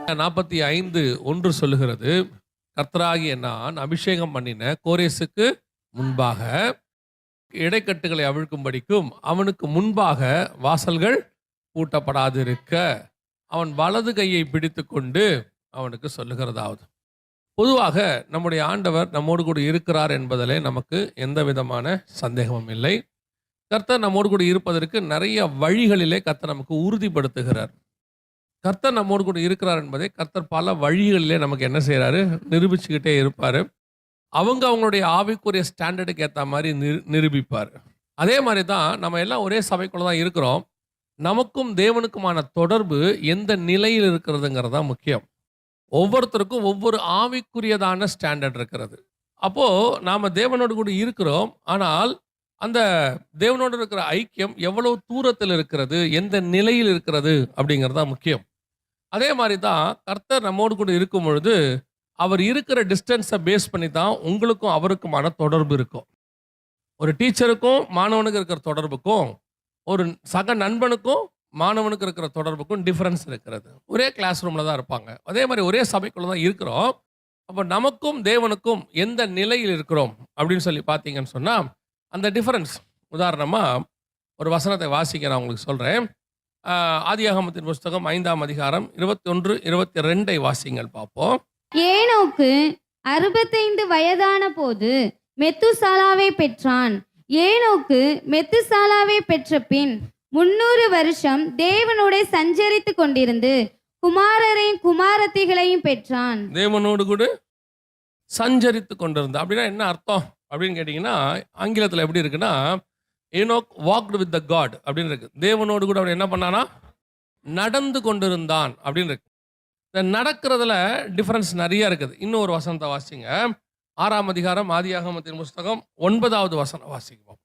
45:1 சொல்லுகிறது, கர்த்தராகிய நான் அபிஷேகம் பண்ணின கோரேசுக்கு முன்பாக இடைக்கட்டுகளை அவிழ்க்கும்படிக்கும் அவனுக்கு முன்பாக வாசல்கள் பூட்டப்படாதிருக்க அவன் வலது கையை பிடித்துக்கொண்டு அவனுக்கு சொல்லுகிறதாவது. பொதுவாக நம்முடைய ஆண்டவர் நம்மோடு கூட இருக்கிறார் என்பதிலே நமக்கு எந்த விதமான சந்தேகமும் இல்லை. கர்த்தர் நம்மோடு கூட இருப்பதற்கு நிறைய வழிகளிலே கர்த்தர் நமக்கு உறுதிப்படுத்துகிறார். கர்த்தர் நம்மோடு கூட இருக்கிறார் என்பதை கர்த்தர் பல வழிகளிலே நமக்கு என்ன செய்கிறாரு, நிரூபிச்சுக்கிட்டே இருப்பார். அவங்களுடைய ஆவிக்குரிய ஸ்டாண்டர்டுக்கு ஏற்ற மாதிரி நிரூபிப்பார். அதே மாதிரி தான் நம்ம எல்லாம் ஒரே சபைக்குள்ள தான் இருக்கிறோம். நமக்கும் தேவனுக்குமான தொடர்பு எந்த நிலையில் இருக்கிறதுங்கிறது தான் முக்கியம். ஒவ்வொருத்தருக்கும் ஒவ்வொரு ஆவிக்குரியதான ஸ்டாண்டர்ட் இருக்கிறது. அப்போது நாம் தேவனோடு கூட இருக்கிறோம். ஆனால் அந்த தேவனோடு இருக்கிற ஐக்கியம் எவ்வளவு தூரத்தில் இருக்கிறது, எந்த நிலையில் இருக்கிறது அப்படிங்கிறது தான் முக்கியம். அதே மாதிரி தான் கர்த்தர் நம்மோடு கூட இருக்கும் பொழுது அவர் இருக்கிற டிஸ்டன்ஸை பேஸ் பண்ணி தான் உங்களுக்கும் அவருக்குமான தொடர்பு இருக்கும். ஒரு டீச்சருக்கும் மாணவனுக்கு இருக்கிற தொடர்புக்கும், ஒரு சக நண்பனுக்கும் மாணவனுக்கு இருக்கிற தொடர்புக்கும் டிஃப்ரென்ஸ் இருக்கிறது. ஒரே கிளாஸ் ரூமில் தான் இருப்பாங்க. அதே மாதிரி ஒரே சபைக்குள்ள தான் இருக்கிறோம். அப்போ நமக்கும் தேவனுக்கும் எந்த நிலையில் இருக்கிறோம் அப்படின்னு சொல்லி பார்த்தீங்கன்னு சொன்னால் அந்த டிஃப்ரென்ஸ். உதாரணமாக ஒரு வசனத்தை வாசிக்க நான் உங்களுக்கு சொல்கிறேன். ஆதியாகமத்தின் புஸ்தகம் 5ஆம் அதிகாரம் 21, 22 வாசிங்கள் பார்ப்போம். ஏனோக்கு 65 வயதான போது மெத்துசாலாவை பெற்றான். ஏனோக்கு மெத்துசாலாவை பெற்ற பின் 300 வருஷம் தேவனோட சஞ்சரித்து கொண்டிருந்து குமாரரையும் குமாரத்திகளையும் பெற்றான். தேவனோடு கூட சஞ்சரித்து கொண்டிருந்த அப்படின்னா என்ன அர்த்தம் அப்படின்னு கேட்டிங்கன்னா, ஆங்கிலத்தில் எப்படி இருக்குன்னா, Enoch walked with the God அப்படின்னு இருக்கு. தேவனோடு கூட அவர் என்ன பண்ணானா, நடந்து கொண்டிருந்தான் அப்படின்னு இருக்கு. இந்த நடக்கிறதுல டிஃப்ரென்ஸ் நிறைய இருக்குது. இன்னும் ஒரு வசனத்தை வாசிங்க. 6ஆம் அதிகாரம் ஆதியாகமத்தின் புஸ்தகம் 9வது வசனம் வாசிப்போம்.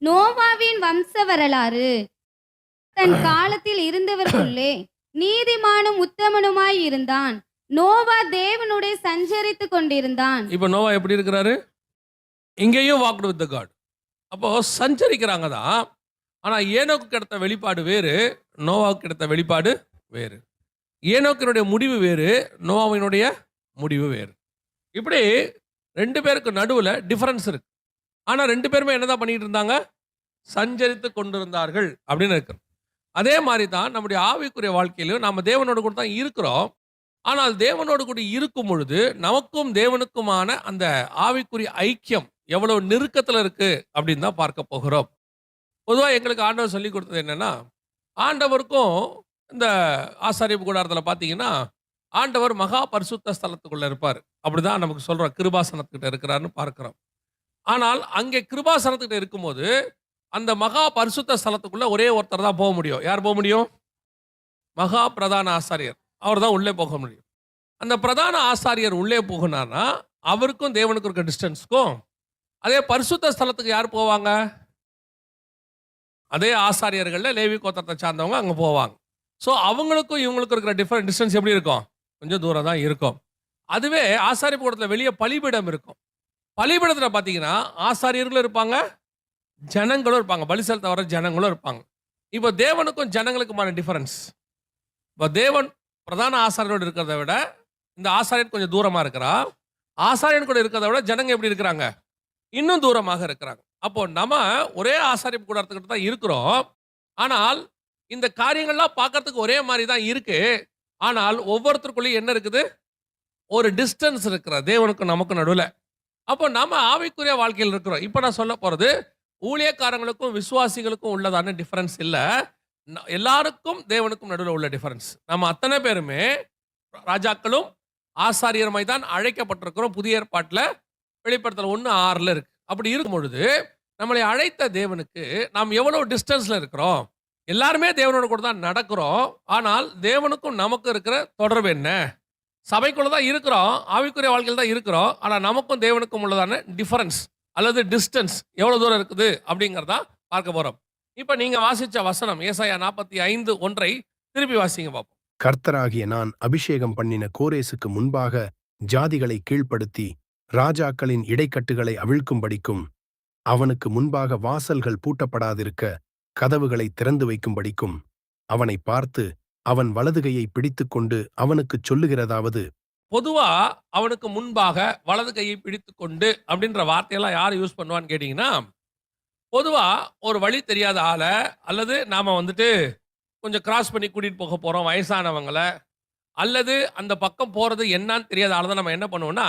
நோவாவின் வம்ச வரலாறு. தன் காலத்தில் இருந்தவர்களுள்ளே நீதிமானும் உத்தமனுமாய் இருந்தான். நோவா தேவனுடைய சஞ்சரித்து கொண்டிருந்தான். இப்போ நோவா எப்படி இருக்கிறாரு? இங்கேயும் வாக்டு வித் த காட். அப்போ சஞ்சரிக்கிறாங்க தான். ஆனால் ஏனோக்கு கிடைத்த வெளிப்பாடு வேறு, நோவாவுக்கு கிடைத்த வெளிப்பாடு வேறு. ஏனோக்கினுடைய முடிவு வேறு, நோவாவினுடைய முடிவு வேறு. இப்படி 2 பேருக்கு நடுவில் டிஃபரன்ஸ் இருக்கு. ஆனால் 2 பேருமே என்னதான் பண்ணிட்டு இருந்தாங்க? சஞ்சரித்து கொண்டிருந்தார்கள் அப்படின்னு இருக்கு. அதே மாதிரி தான் நம்முடைய ஆவிக்குரிய வாழ்க்கையிலும் நம்ம தேவனோடு கூட தான் இருக்கிறோம். ஆனால் தேவனோடு கூட இருக்கும் பொழுது நமக்கும் தேவனுக்குமான அந்த ஆவிக்குரிய ஐக்கியம் எவ்வளவு நெருக்கத்தில் இருக்கு அப்படின்னு தான் பார்க்க போகிறோம். பொதுவாக எங்களுக்கு ஆண்டவர் சொல்லி கொடுத்தது என்னன்னா, ஆண்டவருக்கும் இந்த ஆசாரியப்பு கூடாரத்தில் பார்த்தீங்கன்னா, ஆண்டவர் மகா பரிசுத்த ஸ்தலத்துக்குள்ள இருப்பார். அப்படிதான் நமக்கு சொல்றோம், கிருபாசனத்துக்கிட்ட இருக்கிறாருன்னு பார்க்கிறோம். ஆனால் அங்கே கிருபாசனத்துக்கிட்ட இருக்கும்போது அந்த மகா பரிசுத்த ஸ்தலத்துக்குள்ள ஒரே ஒருத்தர் தான் போக முடியும். யார் போக முடியும்? மகா பிரதான ஆசாரியர். அவர் தான் உள்ளே போக முடியும். அந்த பிரதான ஆசாரியர் உள்ளே போகணும்னா அவருக்கும் தேவனுக்கும் இருக்க டிஸ்டன்ஸ்க்கும், அதே பரிசுத்த ஸ்தலத்துக்கு யார் போவாங்க? அதே ஆசாரியர்களில் லேவி கோத்திரத்தை சார்ந்தவங்க அங்கே போவாங்க. ஸோ அவங்களுக்கும் இவங்களுக்கும் இருக்கிற டிஸ்டன்ஸ் எப்படி இருக்கும்? கொஞ்சம் தூரம் தான் இருக்கும். அதுவே ஆசாரிய கூடத்தில் வெளியே பலிபீடம் இருக்கும். பலிபீடத்தில் பார்த்தீங்கன்னா ஆசாரியர்களும் இருப்பாங்க, ஜனங்களும் இருப்பாங்க, பலி செலுத்த வர ஜனங்களும் இருப்பாங்க. இப்போ தேவனுக்கும் ஜனங்களுக்குமான டிஃபரன்ஸ். இப்போ தேவன் பிரதான ஆசாரியரோடு இருக்கிறத விட இந்த ஆசாரியன் கொஞ்சம் தூரமாக இருக்கிறா. ஆசாரியன் கூட இருக்கிறத விட ஜனங்க எப்படி இருக்கிறாங்க? இன்னும் தூரமாக இருக்கிறாங்க. அப்போ நம்ம ஒரே ஆசாரிய கூடாரத்துக்கிட்ட தான் இருக்கிறோம். ஆனால் இந்த காரியங்கள்லாம் பார்க்கறதுக்கு ஒரே மாதிரி தான் இருக்கு. ஆனால் ஒவ்வொருத்தருக்குள்ளேயும் என்ன இருக்குது? ஒரு டிஸ்டன்ஸ் இருக்கிற தேவனுக்கும் நமக்கு நடுவில். அப்போ நம்ம ஆவிக்குரிய வாழ்க்கையில் இருக்கிறோம். இப்போ நான் சொல்ல போகிறது ஊழியக்காரங்களுக்கும் விசுவாசிகளுக்கும் உள்ளதான டிஃபரன்ஸ் இல்லை, எல்லாருக்கும் தேவனுக்கும் நடுவில் உள்ள டிஃபரன்ஸ். நம்ம அத்தனை பேருமே ராஜாக்களும் ஆசாரியருமாய் தான் அழைக்கப்பட்டிருக்கிறோம். புதிய ஏற்பாட்டில் வெளிப்படுத்தல் 1:6 இருக்கு. அப்படி இருக்கும் பொழுது நம்மளை அழைத்த தேவனுக்கு நாம் எவ்வளவு டிஸ்டன்ஸ்ல இருக்கிறோம்? எல்லாருமே தேவனோட கூட தான் நடக்கிறோம். ஆனால் தேவனுக்கும் நமக்கு இருக்கிற தொடர்பு என்ன? சபைக்குள்ள தான் இருக்கிறோம், ஆவிக்குரிய வாழ்க்கையில் தான் இருக்கிறோம். ஆனால் நமக்கும் தேவனுக்கும் உள்ளதான டிஃபரன்ஸ் அல்லது டிஸ்டன்ஸ் எவ்வளவு தூரம் இருக்குது அப்படிங்கிறதா பார்க்க போறோம். இப்ப நீங்க வாசிச்ச வசனம் ஏசாயா 45:1 திருப்பி வாசிங்க பார்ப்போம். கர்த்தராகிய நான் அபிஷேகம் பண்ணின கோரேசுக்கு முன்பாக ஜாதிகளை கீழ்ப்படுத்தி ராஜாக்களின் இடைக்கட்டுகளை அவிழ்க்கும்படிக்கும் அவனுக்கு முன்பாக வாசல்கள் பூட்டப்படாதிருக்க கதவுகளை திறந்து வைக்கும்படிக்கும் அவனை பார்த்து அவன் வலதுகையை பிடித்துக்கொண்டு அவனுக்குச் சொல்லுகிறதாவது, பொதுவா அவனுக்கு முன்பாக வலது கையை பிடித்துக்கொண்டு அப்படின்ற வார்த்தையெல்லாம் யார் யூஸ் பண்ணுவான்னு கேட்டீங்கன்னா, பொதுவா ஒரு வழி தெரியாத ஆள, அல்லது நாம வந்துட்டு கொஞ்சம் கிராஸ் பண்ணி கூட்டிட்டு போக போறோம் வயசானவங்கள, அல்லது அந்த பக்கம் போறது என்னன்னு தெரியாத ஆள தான் நம்ம என்ன பண்ணுவோம்னா,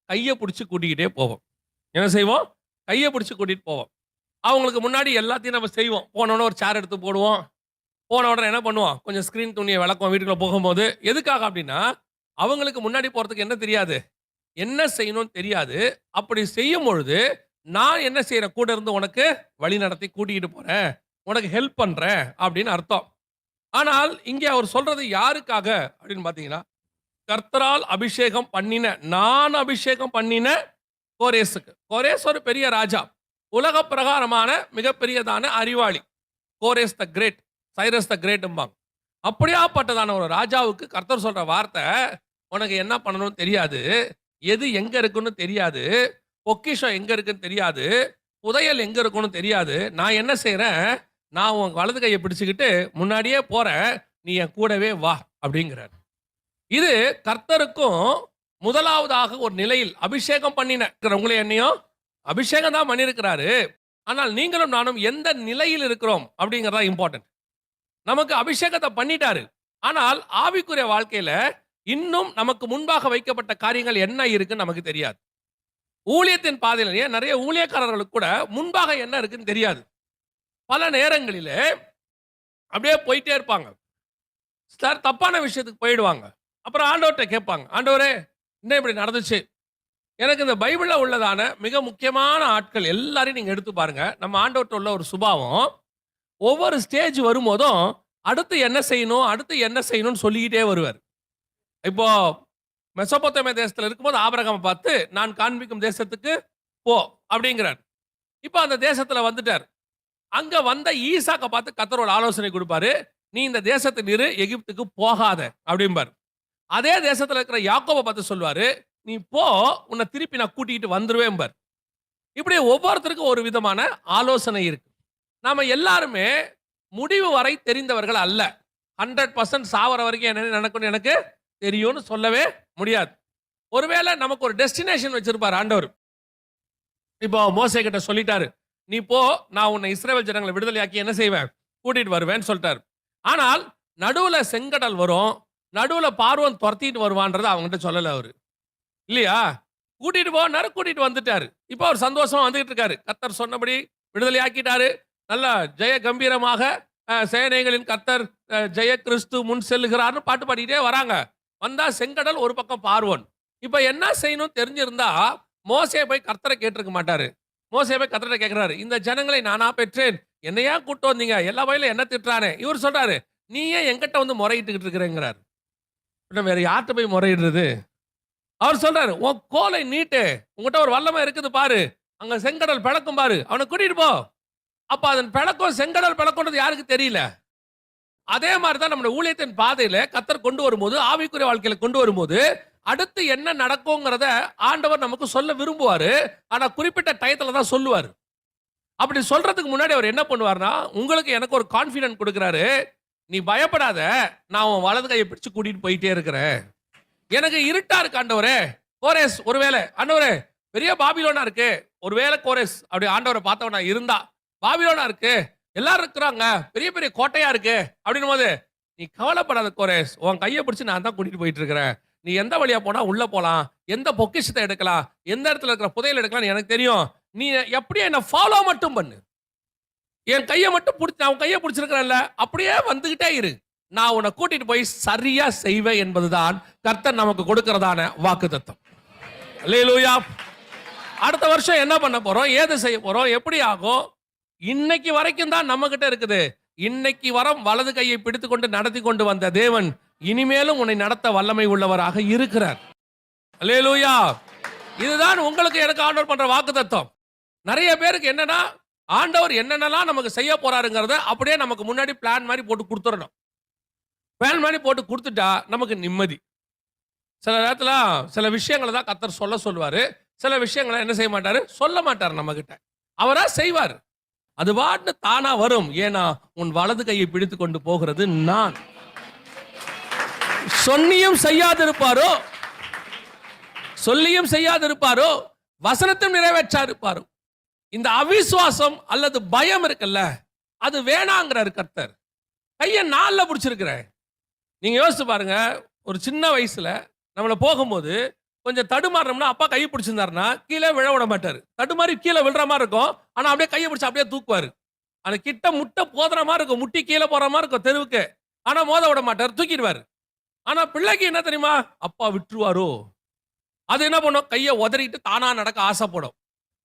கைய புடிச்சு கூட்டிக்கிட்டே போவோம். என்ன செய்வோம்? கைய புடிச்சு கூட்டிட்டு போவோம். அவங்களுக்கு முன்னாடி எல்லாத்தையும் நம்ம செய்வோம். போன உடனே ஒரு சேர் எடுத்து போடுவோம். போன உடனே என்ன பண்ணுவோம்? கொஞ்சம் ஸ்கிரீன் துணிய விளக்குவோம் வீட்டுக்குள்ள போகும்போது. எதுக்காக அப்படின்னா, அவங்களுக்கு முன்னாடி போறதுக்கு என்ன தெரியாது? என்ன செய்யணும்னு தெரியாது. அப்படி செய்யும் பொழுது, நான் என்ன செய்றேன்? கூட இருந்து உனக்கு வழி நடத்தி கூட்டிட்டு போறேன். உனக்கு ஹெல்ப் பண்றேன் அப்படின்னு அர்த்தம். ஆனால் இங்கே அவர் சொல்றது யாருக்காக அப்படின்னு பார்த்தீங்கன்னா, கர்த்தரால் அபிஷேகம் பண்ணின, நான் அபிஷேகம் பண்ணின கோரேசுக்கு. கோரேஸ் ஒரு பெரிய ராஜா. உலக பிரகாரமான மிகப்பெரியதான அறிவாளி. கோரேஸ் த கிரேட், சைரஸ் த கிரேட்ம்பாங்க. அப்படியாப்பட்டதான ஒரு ராஜாவுக்கு கர்த்தர் சொல்ற வார்த்தை, உனக்கு என்ன பண்ணணும்னு தெரியாது, எது எங்க இருக்குன்னு தெரியாது, பொக்கிஷம் எங்க இருக்குன்னு தெரியாது, புதையல் எங்க இருக்குன்னு தெரியாது. நான் என்ன செய்றேன்? நான் உன் வலது கையை பிடிச்சுக்கிட்டு முன்னாடியே போறேன். நீ என் கூடவே வா அப்படிங்கிறார். இது கர்த்தருக்கும் முதலாவதாக ஒரு நிலையில் அபிஷேகம் பண்ணின உங்களை என்னையும் அபிஷேகம் தான் பண்ணியிருக்கிறாரு. ஆனால் நீங்களும் நானும் எந்த நிலையில் இருக்கிறோம் அப்படிங்கிறதா இம்பார்ட்டன்ட். நமக்கு அபிஷேகத்தை பண்ணிட்டாரு. ஆனால் ஆவிக்குரிய வாழ்க்கையில இன்னும் நமக்கு முன்பாக வைக்கப்பட்ட காரியங்கள் என்ன இருக்குன்னு நமக்கு தெரியாது. ஊழியத்தின் பாதையிலேயே நிறைய ஊழியக்காரர்களுக்கு கூட முன்பாக என்ன இருக்குன்னு தெரியாது. பல நேரங்களிலே அப்படியே போயிட்டே இருப்பாங்க. சார் தப்பான விஷயத்துக்கு போயிடுவாங்க. அப்புறம் ஆண்டவர்கிட்ட கேட்பாங்க, ஆண்டவரே என்ன இப்படி நடந்துச்சு? எனக்கு இந்த பைபிள்ல உள்ளதான மிக முக்கியமான ஆட்கள் எல்லாரையும் நீங்க எடுத்து பாருங்க. நம்ம ஆண்டவர்கிட்ட உள்ள ஒரு சுபாவம், ஒவ்வொரு ஸ்டேஜ் வரும்போதும் அடுத்து என்ன செய்யணும், அடுத்து என்ன செய்யணும்னு சொல்லிக்கிட்டே வருவார். இப்போ மெசொப்பொத்தேமியா தேசத்துல இருக்கும்போது ஆபிரகாமை பார்த்து, நான் காண்பிக்கும் தேசத்துக்கு போ அப்படிங்கிறார். இப்போ அந்த தேசத்துல வந்துட்டார். அங்க வந்த ஈசாக்க பார்த்து கர்த்தர் ஒரு ஆலோசனை கொடுப்பாரு. நீ இந்த தேசத்தில் இரு, எகிப்துக்கு போகாத அப்படிம்பார். அதே தேசத்துல இருக்கிற யாக்கோபை பார்த்து சொல்வாரு, நீ போ, உன்னை திருப்பி நான் கூட்டிட்டு வந்துருவேன்பார். இப்படி ஒவ்வொருத்தருக்கும் ஒரு விதமான ஆலோசனை இருக்கு. நாம எல்லாருமே முடிவு வரை தெரிந்தவர்கள் அல்ல. 100% சாவர வரைக்கும் என்ன நடக்கும்னு எனக்கு தெரியும்னு சொல்லவே முடியாது. ஒருவேளை நமக்கு ஒரு டெஸ்டினேஷன் வச்சிருப்பார் ஆண்டவர். இப்போ மோசே கிட்ட சொல்லிட்டாரு, நீ போ, நான் உன்னை இஸ்ரவேல் ஜனங்களை விடுதலையாக்கி என்ன செய்வேன், கூட்டிட்டு வருவேன்னு சொல்லிட்டாரு. ஆனால் நடுவுல செங்கடல் வரும், நடுவுல பார்வோன் துரத்திட்டு வருவான்றதை அவங்ககிட்ட சொல்லல அவரு. இல்லையா? கூட்டிட்டு போனாரு, கூட்டிட்டு வந்துட்டாரு. இப்போ அவர் சந்தோஷமா வந்துகிட்டு இருக்காரு. கர்த்தர் சொன்னபடி விடுதலையாக்கிட்டாரு. நல்லா ஜெய கம்பீரமாக சேனைகளின் கர்த்தர் ஜெய கிறிஸ்து முன் செல்லுகிறார்னு பாட்டு பாடிட்டே வராங்க. வந்தா செங்கடல், ஒரு பக்கம் பார்வோன். இப்போ என்ன செய்யணும் தெரிஞ்சிருந்தா மோசே போய் கர்த்தரை கேட்டிருக்க மாட்டாரு. மோசே போய் கர்த்தரை கேட்கிறாரு, இந்த ஜனங்களை நானா பெற்றேன், என்னையா கூட்டு வந்தீங்க, எல்லா வகையிலும் என்ன திட்டுறானே. இவர் சொல்றாரு, நீ ஏன் என்கிட்ட வந்து முறையிட்டுக்கிட்டு இருக்கிறேங்கிறார். வேற யார்கிட்ட போய் முறையிடுறது? அவர் சொல்றாரு, உன் கோலை நீட்டு, உங்ககிட்ட ஒரு வல்லமை இருக்குது பாரு, அங்க செங்கடல் பிளக்கும் பாரு, அவனை கூட்டிட்டு போ. அப்ப அதன் பிளக்கம், செங்கடல் பிளக்கம்ன்றது யாருக்கு தெரியல. அதே மாதிரி தான் நம்ம ஊழியத்தின் பாதையில கர்த்தர் கொண்டு வரும்போது, ஆவிக்குரிய வாழ்க்கையில கொண்டு வரும்போது, அடுத்து என்ன நடக்கும்ங்கிறத ஆண்டவர் நமக்கு சொல்ல விரும்புவாரு. ஆனா குறிப்பிட்ட டயத்துல தான் சொல்லுவாரு. அப்படி சொல்றதுக்கு முன்னாடி அவர் என்ன பண்ணுவார்னா, உங்களுக்கு எனக்கு ஒரு கான்ஃபிடன்ட் கொடுக்கிறாரு. நீ பயப்படாத, நான் உன் வலது கையை பிடிச்சு கூட்டிட்டு போயிட்டே இருக்கிறேன். எனக்கு இருட்டா இருக்கு ஆண்டவரே. கோரேஸ் ஒருவேளை, ஆண்டவரே பெரிய பாபிலோனா இருக்கு, ஒருவேளை கோரேஸ் அப்படி ஆண்டவரை பார்த்தவனா இருந்தா, பாபிலோனா இருக்கு, எல்லாரும் இருக்கிறாங்க, பெரிய பெரிய கோட்டையா இருக்கு அப்படின்னும் போது, நீ கவலைப்படாத கோரேஸ், உன் கையை பிடிச்சு நான் தான் கூட்டிட்டு போயிட்டு இருக்கிறேன். நீ எந்த வழியா போனா உள்ள போலாம், எந்த பொக்கிஷத்தை எடுக்கலாம், எந்த இடத்துல இருக்கிற புதையல் எடுக்கலாம் எனக்கு தெரியும். நீ எப்படியே என்ன ஃபாலோ மட்டும் பண்ணு. என் கையை மட்டும் பிடிச்சி, நான் உன் கையை பிடிச்சிருக்கிறேன்ல, அப்படியே வந்துகிட்டே இரு. நான் உன்னை கூட்டிட்டு போய் சரியா செய்வேன் என்பதுதான் கர்த்தர் நமக்கு கொடுக்கிறதான வாக்குத்தத்தம். அல்லேலூயா. அடுத்த வருஷம் என்ன பண்ண போறோம், ஏது செய்ய போறோம், எப்படி ஆகும், இன்னைக்கு வரைக்கும் தான் நம்ம கிட்ட இருக்குது. இன்னைக்கு வரம் வலது கையை பிடித்துக்கொண்டு நடத்தி கொண்டு வந்த தேவன் இனிமேலும் உன்னை நடத்த வல்லமை உள்ளவராக இருக்கிறார். அல்லேலூயா. இதுதான் உங்களுக்கு எனக்கு ஆண்டவர் பண்ற வாக்குத்தத்தம். நிறைய பேருக்கு என்னன்னா, ஆண்டவர் என்னென்னலாம் நமக்கு செய்ய போறாருங்கிறத அப்படியே நமக்கு முன்னாடி பிளான் மாதிரி போட்டு கொடுத்துடணும். பிளான் மாதிரி போட்டு கொடுத்துட்டா நமக்கு நிம்மதி. சில நேரத்துல சில விஷயங்களை தான் கர்த்தர் சொல்லுவாரு, சில விஷயங்களை என்ன செய்ய மாட்டாரு, சொல்ல மாட்டார் நம்ம கிட்ட. அவரா செய்வார். அது பாட்டு தானா வரும். ஏன்னா உன் வலது கையை பிடித்து கொண்டு போகிறது நான். சொன்னியும் செய்யாதிருப்பாரோ, சொல்லியும் செய்யாதிருப்பாரோ, வசனத்தையும் நிறைவேற்றாதிருப்பாரோ. இந்த அவிசுவாசம் அல்லது பயம் இருக்குல்ல, அது வேணாங்கிறார் கர்த்தர். கையை நாள்ல பிடிச்சிருக்கிறேன். நீங்க யோசிச்சு பாருங்க, ஒரு சின்ன வயசுல நம்மள போகும்போது கொஞ்சம் தடுமாறோம்னா அப்பா கையை பிடிச்சிருந்தாருன்னா கீழே விழ விட மாட்டாரு. தடுமாறி கீழே விழுற மாதிரி இருக்கும், ஆனா அப்படியே கையை பிடிச்சி அப்படியே தூக்குவாரு. அந்த கிட்ட முட்டை போதுற மாதிரி இருக்கும், முட்டி கீழே போற மாதிரி இருக்கும் தெருவுக்கு, ஆனா மோத விட மாட்டார், தூக்கிடுவாரு. ஆனா பிள்ளைக்கு என்ன தெரியுமா, அப்பா விட்டுருவாரோ. அது என்ன பண்ணும், கையை உதறிட்டு தானா நடக்க ஆசைப்படும்.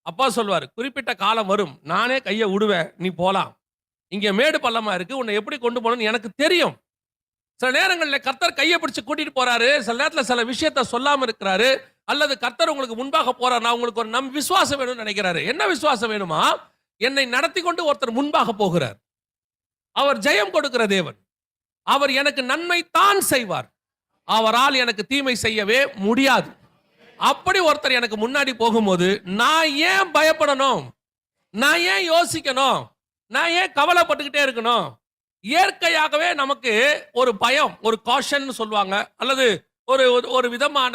அப்பா சொல்வாரு, குறிப்பிட்ட காலம் வரும், நானே கையை விடுவேன், நீ போலாம். இங்க மேடு பள்ளமா இருக்கு, உன்னை எப்படி கொண்டு போகணும்னு எனக்கு தெரியும். சில நேரங்களில் கர்த்தர் கையை பிடிச்சு கூட்டிட்டு போறாரு, சில நேரத்தில் சில விஷயத்த சொல்லாம இருக்கிறாரு, அல்லது கர்த்தர் உங்களுக்கு முன்பாக போறாரு, நான் உங்களுக்கு ஒரு விசுவாசம் வேணும்னு நினைக்கிறாரு. என்ன விசுவாசம் வேணுமா, என்னை நடத்தி கொண்டு ஒருத்தர் முன்பாக போகிறார். அவர் ஜெயம் கொடுக்கிற தேவன். அவர் எனக்கு நன்மை தான் செய்வார், அவரால் எனக்கு தீமை செய்யவே முடியாது. அப்படி ஒருத்தர் எனக்கு முன்னாடி போகும்போது நான் ஏன் பயப்படணும், நான் ஏன் யோசிக்கணும், நான் ஏன் கவலைப்பட்டுக்கிட்டே இருக்கணும்? இயற்கையாகவே நமக்கு ஒரு பயம், ஒரு காஷன் சொல்லுவாங்க, அல்லது ஒரு ஒரு விதமான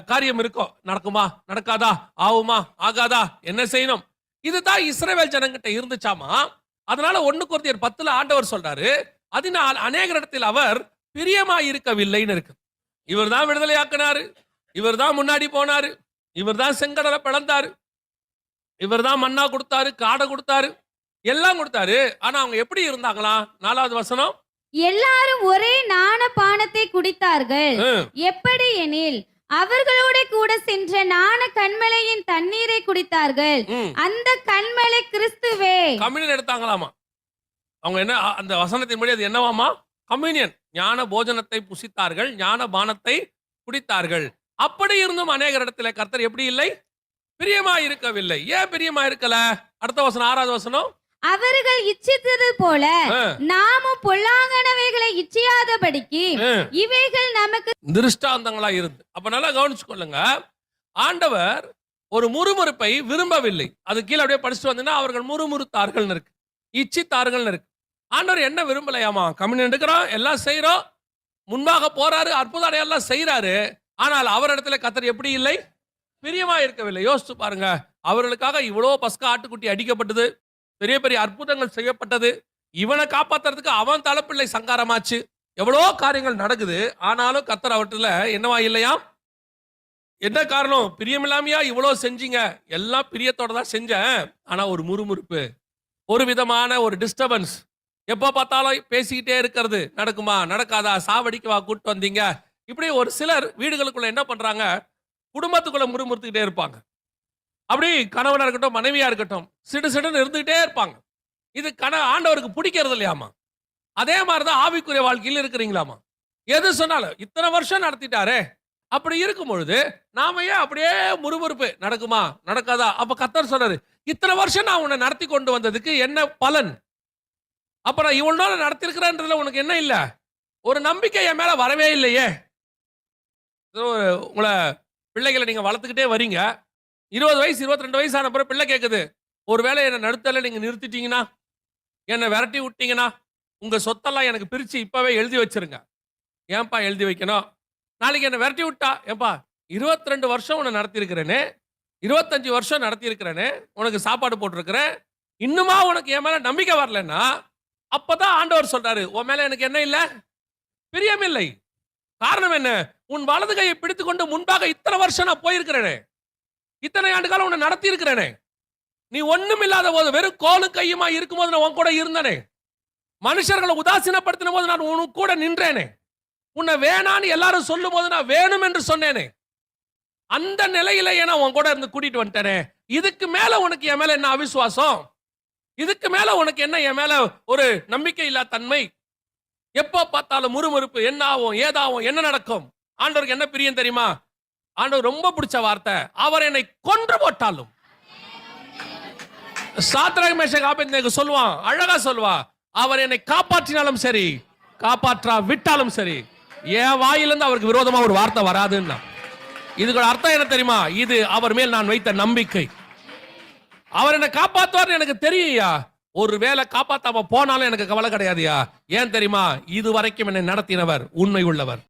காரியம் இருக்கும். நடக்குமா, நடக்காதா, ஆகுமா, ஆகாதா, என்ன செய்யணும்? இதுதான் இஸ்ரவேல் ஜனங்கிட்ட இருந்துச்சாமா. அதனால 1 கொரிந்தியர் 10 ஆண்டவர் சொல்றாரு, அதனால் அநேக இடத்தில் அவர் பிரியமாய் இருக்கவில்லைன்னு இருக்கு. இவர் தான் விடுதலையாக்கினாரு, இவர் தான் முன்னாடி போனாரு, இவர் தான் செங்கடலை பிளந்தாரு, இவர் தான் மன்னா கொடுத்தாரு, காடை கொடுத்தாரு, எல்லாம் கொடுத்தாரு. ஆனா அவங்க எப்படி இருந்தாங்களா? 4வது வசனம், எல்லாரும் ஒரே ஞான பானத்தை குடித்தார்கள். எப்படி எனில் அவர்களோட கூட சென்ற ஞான கண்மலையின் தண்ணீரை குடித்தார்கள். அந்த கண்மலை கிறிஸ்துவே. கம்யூனியன் எடுத்தாங்களாமா. அவங்க என்ன, அந்த வசனத்தின்படி அது என்னவாமா? கம்யூனியன். ஞான போஜனத்தை புசித்தார்கள், ஞான பானத்தை குடித்தார்கள். அப்படி இருந்தும் அநேக இடத்துல கர்த்தர் எப்படி இல்லை, பிரியமா இருக்கவில்லை. ஏன் பிரியமா இருக்கல? அடுத்த வசனம் 6வது வசனம், அவர்கள் இச்சித்தது போல நாமும் பொல்லாங்கனவைகளை இச்சியாதபடிக்கு இவைகள் நமக்கு திருஷ்டாந்தங்களா இருந்து. அப்ப நல்லா கவனிச்சு கொள்ளுங்க, ஆண்டவர் ஒரு முறுமுறுப்பை விரும்பவில்லை. அது கீழே அப்படியே படிச்சுட்டு வந்தீங்கன்னா அவர்கள் முறுமுறுத்தார்கள் இருக்கு, இச்சித்தார்கள் இருக்கு. ஆண்டவர் என்ன விரும்பலையாமா? கம்யூனியன் எடுக்கிறோம், எல்லாம் செய்யறோம், முன்பாக போறாரு, அற்புத எல்லாம் செய்யறாரு. ஆனால் அவரிடத்துல கர்த்தர் எப்படி இல்லை, பிரியமா இருக்கவில்லை. யோசிச்சு பாருங்க, அவர்களுக்காக இவ்வளவு பஸ்கா ஆட்டுக்குட்டி அடிக்கப்பட்டது, பெரிய பெரிய அற்புதங்கள் செய்யப்பட்டது, இவனை காப்பாத்துறதுக்கு அவன் தலைப்பிள்ளை சங்காரமாச்சு, எவ்வளோ காரியங்கள் நடக்குது. ஆனாலும் கர்த்தர் அவற்றில் என்னவா இல்லையா? என்ன காரணம்? பிரியமில்லாமையா இவ்வளோ செஞ்சீங்க? எல்லாம் பிரியத்தோட தான் செஞ்சேன், ஆனா ஒரு முறுமுறுப்பு, ஒரு விதமான ஒரு டிஸ்டர்பன்ஸ், எப்போ பார்த்தாலும் பேசிக்கிட்டே இருக்கிறது, நடக்குமா, நடக்காதா, சாவடிக்கவா கூட்டு வந்தீங்க. இப்படி ஒரு சிலர் வீடுகளுக்குள்ள என்ன பண்றாங்க, குடும்பத்துக்குள்ள முறுமுறுத்துக்கிட்டே இருப்பாங்க. அப்படி கணவனா இருக்கட்டும், மனைவியா இருக்கட்டும், சிடு சிடுன்னு இருந்துகிட்டே இருப்பாங்க. இது ஆண்டவருக்கு பிடிக்கிறது இல்லையாமா? அதே மாதிரிதான் ஆவிக்குரிய வாழ்க்கையில் இருக்கிறீங்களாமா. எது சொன்னாலும் இத்தனை வருஷம் நடத்திட்டாரே, அப்படி இருக்கும் பொழுது நாம ஏன் அப்படியே முறுமுறுப்பு, நடக்குமா, நடக்காதா? அப்ப கர்த்தர் சொல்றாரு, இத்தனை வருஷம் நான் உன்னை நடத்தி கொண்டு வந்ததுக்கு என்ன பலன்? அப்ப நான் இவ்வளவு நாள் நடத்திருக்கிறேன்றதுல உனக்கு என்ன இல்ல? ஒரு நம்பிக்கை என் மேல வரவே இல்லையே. உங்களை பிள்ளைகளை நீங்க வளர்த்துக்கிட்டே வரீங்க, 20 வயசு 22 வயசு ஆன பிறகு பிள்ளை கேட்குது, ஒருவேளை என்னை நடுத்தல நீங்க நிறுத்திட்டீங்கன்னா, என்னை விரட்டி விட்டீங்கன்னா, உங்க சொத்தெல்லாம் எனக்கு பிரிச்சு இப்பவே எழுதி வச்சிருங்க. ஏன்பா எழுதி வைக்கணும்? நாளைக்கு என்னை விரட்டி விட்டா, ஏப்பா 22 வருஷம் உன்னை நடத்தியிருக்கிறேனே, 25 வருஷம் நடத்தியிருக்கிறேனே, உனக்கு சாப்பாடு போட்டிருக்கிறேன், இன்னுமா உனக்கு என் மேல நம்பிக்கை வரலன்னா, அப்பதான் ஆண்டவர் சொல்றாரு, உன் மேல எனக்கு என்ன இல்லை, பிரியம் இல்லை. காரணம் என்ன? உன் வலது கையை பிடித்துக்கொண்டு முன்பாக இத்தனை வருஷம் நான் போயிருக்கிறேனே, இத்தனை ஆண்டு காலம் உன்னை நடத்தி இருக்கிறேனே, நீ ஒண்ணும் இல்லாத போது வெறும் கோலும் கையுமா இருக்கும் போது நான் உன் கூட இருந்தனே, மனுஷர்களை உதாசீனப்படுத்தின போது நான் உன் கூட நின்றேனே, உன்னை வேணான்னு எல்லாரும் சொல்லும் போது நான் வேணும் என்று சொன்னேனே, அந்த நிலையிலேயே நான் உன் கூட இருந்து கூட்டிட்டு வந்துட்டேனே. இதுக்கு மேல உனக்கு என் மேல என்ன அவிசுவாசம்? இதுக்கு மேல உனக்கு என்ன என் மேல ஒரு நம்பிக்கை இல்லா தன்மை? எப்போ பார்த்தாலும் முறுமுறுப்பு, என்ன ஆகும், ஏதாகும், என்ன நடக்கும்? ஆண்டவருக்கு என்ன பிரியம் தெரியுமா? ஆண்டவர் ரொம்ப பிடிச்ச வார்த்தை, அவர் என்னை கொன்று போட்டாலும். சாத்ராக் மேஷாக் ஆபேத்நேகோ சொல்லுவான், அழகா சொல்லுவா, அவர் என்னை காப்பாற்றினாலும் சரி, காப்பாற்றா விட்டாலும் சரி, என் வாயிலிருந்து அவருக்கு விரோதமா ஒரு வார்த்தை வராதுன்னா. இதுக்கு அர்த்தம் என்ன தெரியுமா? இது அவர் மேல் நான் வைத்த நம்பிக்கை. அவர் என்னை காப்பாற்றுவார் எனக்கு தெரியா. ஒருவேளை காப்பாத்தாம போனாலும் எனக்கு கவலை கிடையாதுயா. ஏன் தெரியுமா? இது வரைக்கும் என்னை நடத்தினவர் உண்மை உள்ளவர்.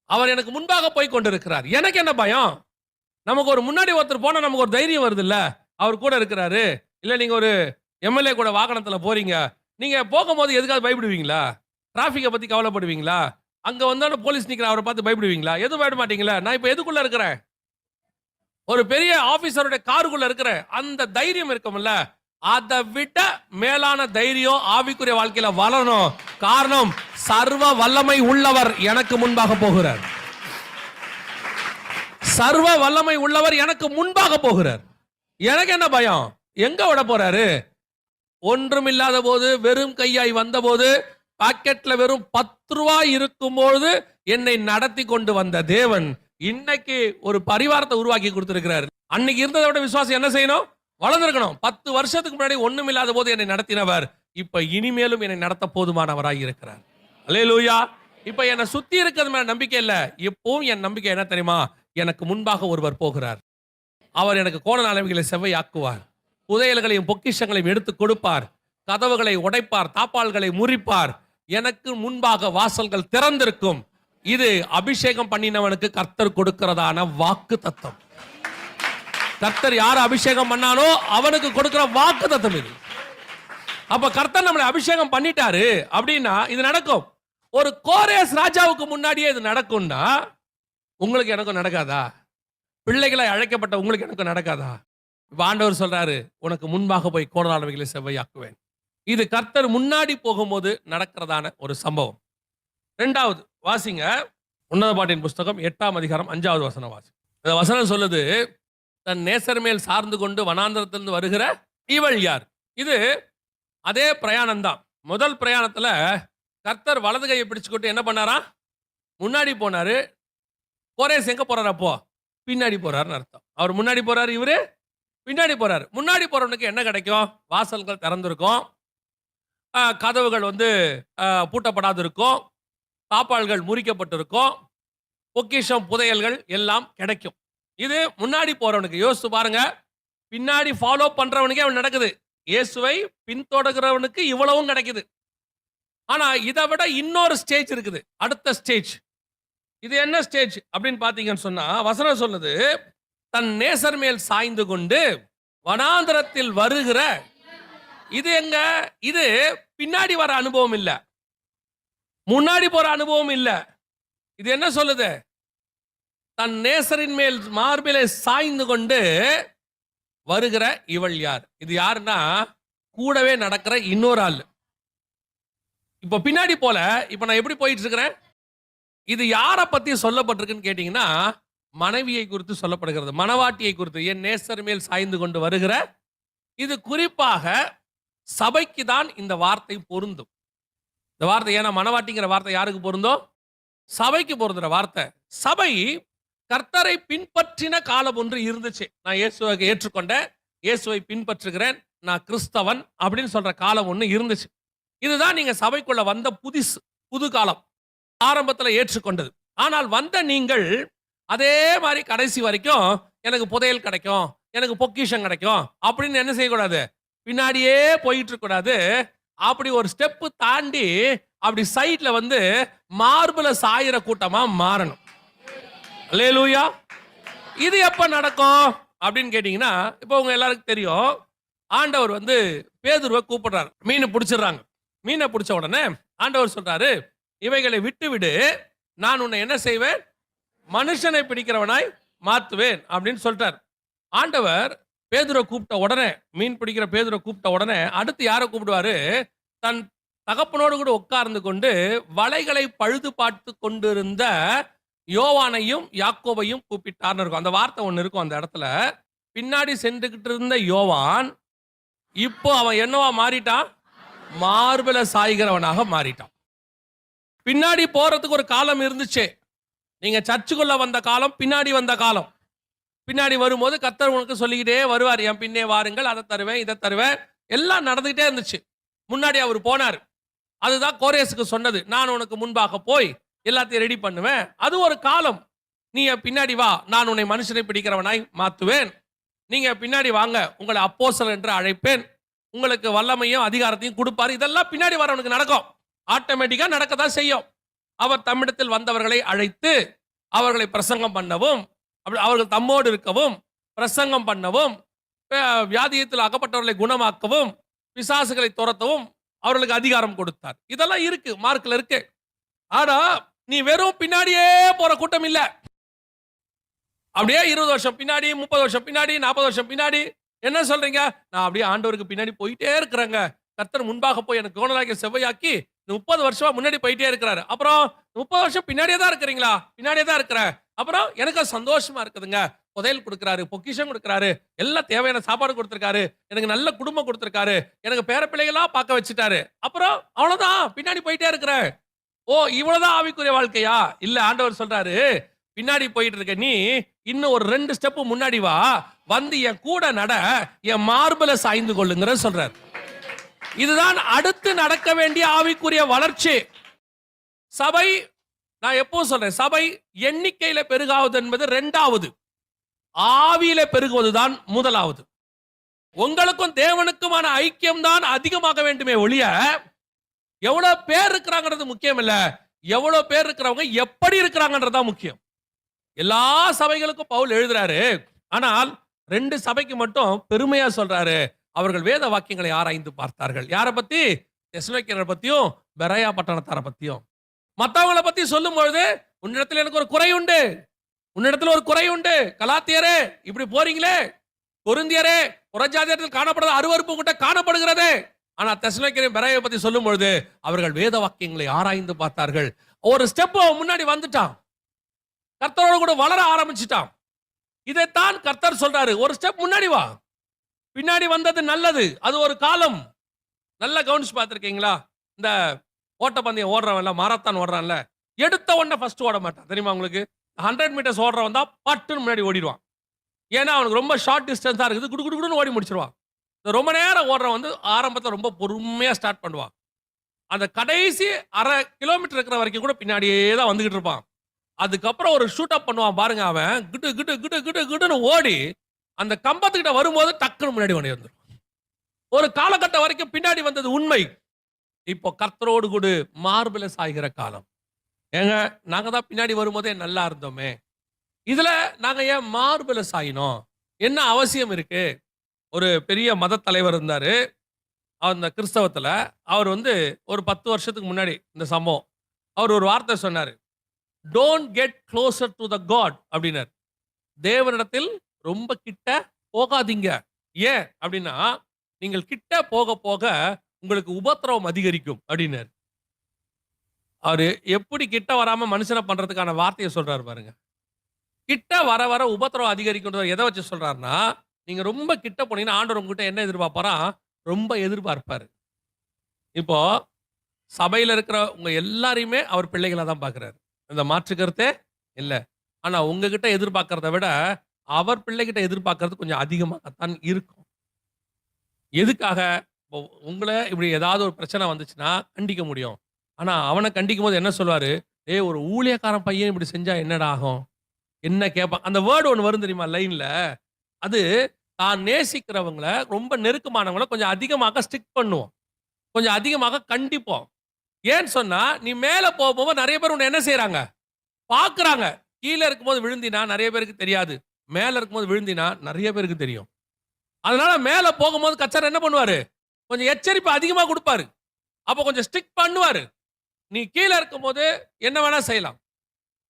அவர் எனக்கு முன்பாக போய் கொண்டிருக்கிறார். எனக்கு என்ன பயம்? நமக்கு ஒரு முன்னாடி ஒருத்தர் போனா நமக்கு ஒரு தைரியம் வருது இல்ல, அவர் கூட இருக்கிறாரு. இல்ல நீங்க ஒரு எம்எல்ஏ கூட வாகனத்துல போறீங்க, நீங்க போகும்போது எதுக்காவது பயப்படுவீங்களா? டிராபிக்கை பத்தி கவலைப்படுவீங்களா? அங்க வந்தாலும் போலீஸ் நிக்கிற அவரை பார்த்து பயப்படுவீங்களா? எதுவும் பயப்பட மாட்டீங்களா? நான் இப்ப எதுக்குள்ள இருக்கிறேன்? ஒரு பெரிய ஆபீசருடைய காருக்குள்ள இருக்கிறேன். அந்த தைரியம் இருக்கும்ல, அதை விட மேலான தைரியம் ஆவிக்குரிய வாழ்க்கையில வளரணும். காரணம், சர்வ வல்லமை உள்ளவர் எனக்கு முன்பாக போகிறார். சர்வ வல்லமை உள்ளவர் எனக்கு முன்பாக போகிறார். எனக்கு என்ன பயம்? எங்க விட போறாரு? ஒன்றும் இல்லாத போது, வெறும் கையாய் வந்த போது, பாக்கெட்ல வெறும் 10 ரூபாய் இருக்கும்போது என்னை நடத்தி கொண்டு வந்த தேவன் இன்னைக்கு ஒரு பரிவாரத்தை உருவாக்கி கொடுத்திருக்கிறார். அன்னைக்கு இருந்ததை விட விசுவாசம் என்ன செய்யணும்? வளர்ந்திருக்கணும். 10 வருஷத்துக்கு முன்னாடி ஒண்ணும் இல்லாத போது என்னை நடத்தினவர் இப்ப இனிமேலும் என்னை நடத்த போதுமானவராய் இருக்கிறார். அல்லேலூயா. இப்ப என்னை சுத்தி இருக்கிறது மேல நம்பிக்கை இல்ல, எப்பவும் என் நம்பிக்கை என்ன தெரியுமா? எனக்கு முன்பாக ஒருவர் போகிறார். அவர் எனக்கு கோண நிலைமைகளை செவ்வையாக்குவார், புதையல்களையும் பொக்கிஷங்களையும் எடுத்து கொடுப்பார், கதவுகளை உடைப்பார், தாப்பால்களை முறிப்பார். எனக்கு முன்பாக வாசல்கள் திறந்திருக்கும். இது அபிஷேகம் பண்ணினவனுக்கு கர்த்தர் கொடுக்கிறதான வாக்கு தத்தம். கர்த்தர் யார் அபிஷேகம் பண்ணானோ அவனுக்கு கொடுக்கிற வாக்கு தத்தம் இது. அப்ப கர்த்தர் நம்மளை அபிஷேகம் பண்ணிட்டாரு அப்படின்னா இது நடக்கும். ஒரு கோரேஸ் ராஜாவுக்கு முன்னாடியே இது நடக்கும்னா உங்களுக்கு எனக்கும் நடக்காதா? பிள்ளைகளை அழைக்கப்பட்ட உங்களுக்கு எனக்கும் நடக்காதா? இப்ப ஆண்டவர் சொல்றாரு, உனக்கு முன்பாக போய் கோணலானவைகளை செவ்வையாக்குவேன். இது கர்த்தர் முன்னாடி போகும்போது நடக்கிறதான ஒரு சம்பவம். 2வது வாசிங்க, உன்னத பாட்டின் புஸ்தகம் 8ஆம் அதிகாரம் 5வது வசனம் வாசி. இந்த வசனம் சொல்லுது, தன் நேசர் மேல் சார்ந்து கொண்டு வனாந்தரத்திலிருந்து வருகிற இவள் யார்? இது அதே பிரயாணம் தான். முதல் பிரயாணத்துல கர்த்தர் வலது கையை பிடிச்சுக்கிட்டு என்ன பண்ணாரா? முன்னாடி போனாரு. கோரேஸ் எங்க போறாரு? அப்போ பின்னாடி போறாருன்னு அர்த்தம். அவர் முன்னாடி போறாரு, இவரு பின்னாடி போறாரு. முன்னாடி போறவனுக்கு என்ன கிடைக்கும்? வாசல்கள் திறந்திருக்கும், கதவுகள் பூட்டப்படாது இருக்கும், தாப்பால்கள் முறிக்கப்பட்டிருக்கும், பொக்கிஷம் புதையல்கள் எல்லாம் கிடைக்கும். இது முன்னாடி போறவனுக்கு. யோசிச்சு பாருங்க, பின்னாடி ஃபாலோ பண்றவனுக்கே அவன் நடக்குது. இயேசுவை பின்தொடர்கிறவனுக்கு இவ்வளவும் கிடைக்குது. ஆனா இதை விட இன்னொரு ஸ்டேஜ் இருக்குது, அடுத்த ஸ்டேஜ். இது என்ன ஸ்டேஜ் அப்படின்னு பாத்தீங்கன்னு சொன்னா, வசனம் சொல்லுது, தன் நேசர் மேல் சாய்ந்து கொண்டு வனாந்தரத்தில் வருகிற. இது எங்க? இது பின்னாடி வர அனுபவம் இல்ல, முன்னாடி போற அனுபவம் இல்ல. இது என்ன சொல்லுது? தன் நேசரின் மேல் மார்பிலே சாய்ந்து கொண்டு வருகிற இவள் யார்? இது யாருன்னா கூடவே நடக்கிற இன்னொரு ஆள். இப்ப பின்னாடி போல இப்ப நான் எப்படி போயிட்டு இருக்கிறேன்? இது யாரை பத்தி சொல்லப்பட்டிருக்குன்னு கேட்டீங்கன்னா, மனைவியை குறித்து சொல்லப்படுகிறது, மணவாட்டியை குறித்து. என் நேசர் மேல் சாய்ந்து கொண்டு வருகிற. இது குறிப்பாக சபைக்கு தான் இந்த வார்த்தை பொருந்தும். இந்த வார்த்தை ஏன்னா மணவாட்டிங்கிற வார்த்தை யாருக்கு பொருந்தும்? சபைக்கு பொருந்துற வார்த்தை. சபை கர்த்தரை பின்பற்றின காலம் ஒன்று இருந்துச்சு. நான் இயேசுவை ஏற்றுக்கொண்டேன், இயேசுவை பின்பற்றுகிறேன், நான் கிறிஸ்தவன் அப்படின்னு சொல்ற காலம் ஒன்று இருந்துச்சு. இதுதான் நீங்க சபைக்குள்ள வந்த புது காலம், ஆரம்பத்தில் ஏற்றுக்கொண்டது. ஆனால் வந்த நீங்கள் அதே மாதிரி கடைசி வரைக்கும் எனக்கு புதையல் கிடைக்கும், எனக்கு பொக்கிஷம் கிடைக்கும் அப்படின்னு என்ன செய்யக்கூடாது? பின்னாடியே போயிட்டு இருக்க கூடாது. அப்படி ஒரு ஸ்டெப் தாண்டி அப்படி சைட்ல மார்புல சாயிர கூட்டமா மாறணும். அல்லேலூயா. இது எப்ப நடக்கும் அப்படின்னு கேட்டீங்கன்னா, இப்போ உங்க எல்லாருக்கும் தெரியும், ஆண்டவர் பேதுருவை கூப்பிடுறாரு. மீன் பிடிச்சிடுறாங்க. மீனை பிடிச்ச உடனே ஆண்டவர் சொல்றாரு, இவைகளை விட்டு விடு, நான் உன்னை என்ன செய்வேன்? மனுஷனை பிடிக்கிறவனாய் மாத்துவேன் அப்படின்னு சொல்றார். ஆண்டவர் பேதுரை கூப்பிட்ட உடனே, மீன் பிடிக்கிற பேதுரை கூப்பிட்ட உடனே அடுத்து யாரை கூப்பிடுவாரு? தன் தகப்பனோடு கூட உட்கார்ந்து கொண்டு வலைகளை பழுது பார்த்து கொண்டிருந்த யோவானையும் யாக்கோபையும் கூப்பிட்டார்னு இருக்கும். அந்த வார்த்தை ஒன்று இருக்கும் அந்த இடத்துல. பின்னாடி சென்றுகிட்டு இருந்த யோவான் இப்போ அவன் என்னவா மாறிட்டான்? மார்பல சாய்கிறவனாக மாறிட்டான். பின்னாடி போறதுக்கு ஒரு காலம் இருந்துச்சு. நீங்க சர்ச்சுக்குள்ள வந்த காலம், பின்னாடி வந்த காலம். பின்னாடி வரும்போது கர்த்தர் உனக்கு சொல்லிக்கிட்டே வருவார், என் பின்னே வாருங்கள், அதை தருவேன், இதை தருவேன், எல்லாம் நடந்துகிட்டே இருந்துச்சு. முன்னாடி அவர் போனார். அதுதான் கோரேசுக்கு சொன்னது, நான் உனக்கு முன்பாக போய் எல்லாத்தையும் ரெடி பண்ணுவேன். அது ஒரு காலம். நீ பின்னாடி வா, நான் உன்னை மனுஷனை பிடிக்கிறவனாய் மாத்துவேன். நீங்க பின்னாடி வாங்க, உங்களை அப்போஸ்தலர் என்று அழைப்பேன். உங்களுக்கு வல்லமையும் அதிகாரத்தையும் கொடுப்பாரு. இதெல்லாம் பின்னாடி வரவனுக்கு நடக்கும். ஆட்டோமேட்டிக்கா நடக்கதான் செய்யும். அவர் தம்மிடத்தில் வந்தவர்களை அழைத்து அவர்களை பிரசங்கம் பண்ணவும், அவர்கள் தம்மோடு இருக்கவும், பிரசங்கம் பண்ணவும், வியாதியத்தில் அகப்பட்டவர்களை குணமாக்கவும், பிசாசுகளை துரத்தவும் அவர்களுக்கு அதிகாரம் கொடுத்தார். இதெல்லாம் இருக்கு, மார்க்ல இருக்கு. ஆனா நீ வெறும் பின்னாடியே போற கூட்டம் இல்ல. அப்படியே 20 வருஷம் பின்னாடி, 30 வருஷம் பின்னாடி, 40 வருஷம் பின்னாடி என்ன சொல்றீங்க? நான் அப்படியே ஆண்டவருக்கு பின்னாடி போயிட்டே இருக்கிறேங்க. கர்த்தர் முன்பாக போய் எனக்கு கோணலாக்கி செவ்வையாக்கி 30 வருஷமா முன்னாடி போயிட்டே இருக்கிறாரு. அப்புறம் 30 வருஷம் பின்னாடியே தான் இருக்கிறீங்களா? பின்னாடியே தான் இருக்கிறேன். அப்புறம் எனக்கு சந்தோஷமா இருக்குதுங்க. புதையல் கொடுக்கிறாரு, பொக்கிஷம் கொடுக்கிறாரு, எல்லாம் தேவையான சாப்பாடு கொடுத்திருக்காரு, எனக்கு நல்ல குடும்பம் கொடுத்திருக்காரு, எனக்கு பேர பிள்ளைகளா பார்க்க வச்சுட்டாரு. அப்புறம் அவ்வளவுதான், பின்னாடி போயிட்டே இருக்கிறேன். ஓ, இவ்வளவுதான் ஆவிக்குரிய வாழ்க்கையா? இல்ல, ஆண்டவர் சொல்றாரு, பின்னாடி போயிட்டு இருக்க நீ இன்னும் ஒரு 2 ஸ்டெப் முன்னாடி வா, வந்து என் கூட நட, என் மார்பல சாய்ந்து கொள்ளுங்கிற சொல்றாரு. இதுதான் அடுத்து நடக்க வேண்டிய ஆவிக்குரிய வளர்ச்சி. சபை, நான் எப்பவும் சொல்றேன், சபை எண்ணிக்கையில பெருகாவது என்பது 2வது, ஆவியில பெருகுவதுதான் 1வது. உங்களுக்கும் தேவனுக்குமான ஐக்கியம் தான் அதிகமாக வேண்டுமே ஒழிய எவ்வளவு பேர் இருக்கிறாங்கிறது முக்கியம் இல்ல, எவ்வளவு பேர் இருக்கிறவங்க எப்படி இருக்கிறாங்கன்றதுதான் முக்கியம். எல்லா சபைகளுக்கும் பவுல் எழுதுறாரு. ஆனால் 2 சபைக்கு மட்டும் பெருமையா சொல்றாரு, அவர்கள் வேத வாக்கியங்களை ஆராய்ந்து பார்த்தார்கள். யார பத்தி? தெசலோனிக்கேயரை பத்தியும் பெரோயா பட்டணத்தார பத்தியும். மத்தவங்களை பத்தி சொல்லும் பொழுது, உன்னிடத்தில் எனக்கு ஒரு குறை உண்டு, உன்னிடத்தில் ஒரு குறை உண்டு, கலாத்தியரே இப்படி போறீங்களே, கொரிந்தியரே புறஜாதியத்தில் காணப்படுறது அருவருப்பு கிட்ட காணப்படுகிறது. ஆனா தெசலோனிக்கேயரை பெரோயா பத்தி சொல்லும் பொழுது அவர்கள் வேத வாக்கியங்களை ஆராய்ந்து பார்த்தார்கள். ஒரு ஸ்டெப் முன்னாடி வந்துட்டான், கர்த்தரோடு கூட வளர ஆரம்பிச்சிட்டான். இதைத்தான் கர்த்தர் சொல்றாரு, ஒரு ஸ்டெப் முன்னாடி வா. பின்னாடி வந்தது நல்லது, அது ஒரு காலம். நல்ல கவனிச்சு பார்த்திருக்கீங்களா? இந்த ஓட்டப்பந்தயம் ஓடுறவன்ல, மாரத்தான் ஓடுறான்ல, எடுத்த உடனே ஃபர்ஸ்ட் ஓட மாட்டான். தெரியுமா உங்களுக்கு? 100 மீட்டர்ஸ் ஓடுறவன் தான் பட்டுன்னு முன்னாடி ஓடிடுவான். ஏன்னா அவனுக்கு ரொம்ப ஷார்ட் டிஸ்டன்ஸா இருக்குது, குடு குடுன்னு ஓடி முடிச்சிருவான். இந்த ரொம்ப நேரம் ஓடுறவன் வந்து ஆரம்பத்தில் ரொம்ப பொறுமையா ஸ்டார்ட் பண்ணுவான். அந்த கடைசி 1/2 கிலோமீட்டர் இருக்கிற வரைக்கும் கூட பின்னாடியே தான் வந்துகிட்டு இருப்பான். அதுக்கப்புறம் ஒரு ஷூட் அப் பண்ணுவான் பாருங்க, அவன் கிட்டு கிட்டு கிட்டு கிட்டு கிட்டுன்னு ஓடி அந்த கம்பத்துக்கிட்ட வரும்போது டக்குன்னு முன்னாடி ஓடி வந்துடும். ஒரு காலகட்டம் வரைக்கும் பின்னாடி வந்தது உண்மை. இப்போ கர்த்தரோடு கூட மார்பில சாய்கிற காலம். ஏங்க, நாங்க தான் பின்னாடி வரும்போதே நல்லா இருந்தோமே, இதுல நாங்க ஏன் மார்பில சாயினோம்? என்ன அவசியம் இருக்கு? ஒரு பெரிய மத தலைவர் இருந்தாரு அந்த கிறிஸ்தவத்துல. அவர் வந்து ஒரு 10 வருஷத்துக்கு முன்னாடி இந்த சம்பவம், அவர் ஒரு வார்த்தை சொன்னாரு, don't get closer to the God அப்படின்னாரு. தேவனிடத்தில் ரொம்ப கிட்ட போகாதீங்க. ஏன் அப்படின்னா, நீங்கள் கிட்ட போக போக உங்களுக்கு உபத்திரவம் அதிகரிக்கும் அப்படின்னாரு. அவரு எப்படி கிட்ட வராம மனுஷனை பண்றதுக்கான வார்த்தையை சொல்றாரு பாருங்க. கிட்ட வர வர உபத்திரவம் அதிகரிக்கும். எதை வச்சு சொல்றாருன்னா, நீங்க ரொம்ப கிட்ட போனீங்கன்னா ஆண்டவர் உங்ககிட்ட என்ன எதிர்பார்ப்பாரா? ரொம்ப எதிர்பார்ப்பாரு. இப்போ சபையில இருக்கிற உங்க எல்லாரையுமே அவர் பிள்ளைகளா தான் பார்க்கிறாரு, இந்த மாற்று கருத்தே இல்ல. ஆனா உங்ககிட்ட எதிர்பார்க்கறத விட அவர் பிள்ளைகிட்ட எதிர்பார்க்கறது கொஞ்சம் அதிகமாகத்தான் இருக்கும். எதுக்காக? உங்களை இப்படி ஏதாவது ஒரு பிரச்சனை வந்துச்சுன்னா கண்டிக்க முடியும். ஆனா அவனை கண்டிக்கும் போது என்ன சொல்லுவாரு? ஏய், ஒரு ஊழியக்காரன் பையன் இப்படி செஞ்சா என்னடா ஆகும்? என்ன கேட்பான்? அந்த வேர்டு ஒன்று வரும் தெரியுமா லைன்ல? அது தான் நேசிக்கிறவங்களை, ரொம்ப நெருக்கமானவங்களை கொஞ்சம் அதிகமாக ஸ்டிக் பண்ணுவோம், கொஞ்சம் அதிகமாக கண்டிப்போம். ஏன்னு சொன்னா, நீ மேல போகும்போது நிறைய பேர் உன்னை என்ன செய்யறாங்க? பாக்குறாங்க. கீழே இருக்கும்போது விழுந்தினா நிறைய பேருக்கு தெரியாது, மேல இருக்கும்போது விழுந்தினா நிறைய பேருக்கு தெரியும். அதனால மேல போகும்போது கச்சர் என்ன பண்ணுவாரு? கொஞ்சம் எச்சரிப்பு அதிகமா கொடுப்பாரு. அப்ப கொஞ்சம் ஸ்டிக் பண்ணுவாரு. நீ கீழே இருக்கும்போது என்ன வேணா செய்யலாம்,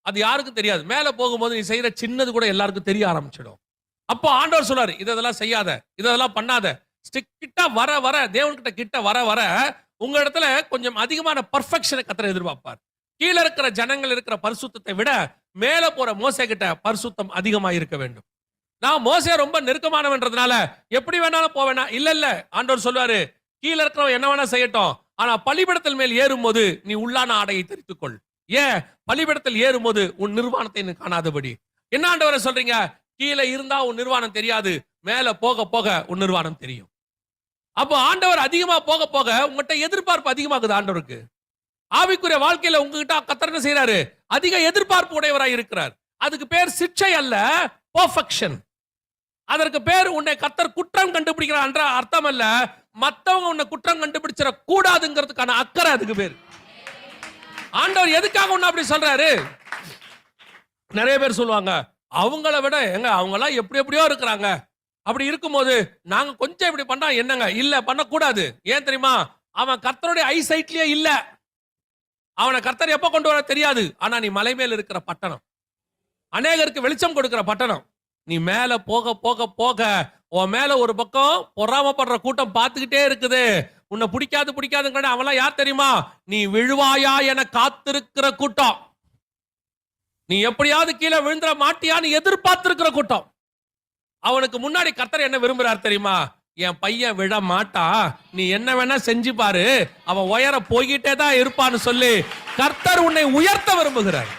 அது யாருக்கும் தெரியாது. மேல போகும்போது நீ செய்யற சின்னது கூட எல்லாருக்கும் தெரிய ஆரம்பிச்சிடும். அப்போ ஆண்டவர் சொல்றாரு, இதெல்லாம் செய்யாத, இதெல்லாம் பண்ணாத. ஸ்டிக் கிட்ட வர வர, தேவன்கிட்ட கிட்ட வர வர உங்க இடத்துல கொஞ்சம் அதிகமான பர்ஃபெக்ஷனை கர்த்தர் எதிர்பார்ப்பார். கீழே இருக்கிற ஜனங்கள் இருக்கிற பரிசுத்தத்தை விட மேல போற மோசே கிட்ட பரிசுத்தம் அதிகமா இருக்க வேண்டும். நான் மோசே ரொம்ப நெருக்கமானவன்றதுனால எப்படி வேணாலும் போவேனா? இல்ல இல்ல, ஆண்டவர் சொல்வாரு, கீழே இருக்கிறவன் என்ன வேணா செய்யட்டும், ஆனா பலிபீடத்தில் மேல் ஏறும்போது நீ உள்ளான ஆடையை தரித்துக்கொள். ஏன்? பலிபீடத்தில் ஏறும்போது உன் நிர்வாணத்தை நீ காணாதபடி. என்ன ஆண்டவரை சொல்றீங்க? கீழே இருந்தா உன் நிர்வாணம் தெரியாது, மேல போக போக உன் நிர்வாணம் தெரியும். அப்போ ஆண்டவர் அதிகமா போக போக உங்ககிட்ட எதிர்பார்ப்பு அதிகமாகுது. ஆண்டவருக்கு ஆவிக்குரிய வாழ்க்கையில உங்ககிட்ட கர்த்தர் என்ன செய்யறாரு? அதிக எதிர்பார்ப்பு உடையவராய் இருக்கிறார். அதுக்கு பேர் சிக்ஷை அல்ல, பெர்ஃபெக்ஷன். அதற்கு பேர் உன்னை கர்த்தர் குற்றம் கண்டுபிடிக்கிறார் என்ற அர்த்தம் அல்ல, மத்தவங்க உன்னை குற்றம் கண்டுபிடிச்சிட கூடாதுங்கிறதுக்கான அக்கறை அதுக்கு பேர். ஆண்டவர் எதுக்காக உன்னை அப்படி சொல்றாரு? நிறைய பேர் சொல்லுவாங்க, அவங்கள விட எங்க அவங்க எல்லாம் எப்படி எப்படியோ இருக்கிறாங்க, அப்படி இருக்கும்போது நாங்க கொஞ்சம் இப்படி பண்ணா என்னங்க? இல்ல, பண்ணக்கூடாது. ஏன் தெரியுமா? அவன் கர்த்தருடைய ஐ சைட்லயே இல்ல. அவனை கர்த்தர் எப்ப கொண்டு வர தெரியாது. ஆனா நீ மலை மேல் இருக்கிற பட்டணம், அநேகருக்கு வெளிச்சம் கொடுக்கிற பட்டணம். நீ மேல போக போக போக உன் மேல ஒரு பக்கம் பொறாமப்படுற கூட்டம் பார்த்துக்கிட்டே இருக்குது. உன்னை பிடிக்காதுங்கிற அவன்லாம் யார் தெரியுமா? நீ விழுவாயா என காத்திருக்கிற கூட்டம். நீ எப்படியாவது கீழே விழுந்துட மாட்டியான்னு எதிர்பார்த்திருக்கிற கூட்டம். அவனுக்கு முன்னாடி கர்த்தர் என்ன விரும்புறார் தெரியுமா? என் பையன் விழ மாட்டான், நீ என்ன வேணா செஞ்சு பாரு, அவன் உயர போய்கிட்டே தான் இருப்பான்னு சொல்லி கர்த்தர் உன்னை உயர்த்த விரும்புகிறார்.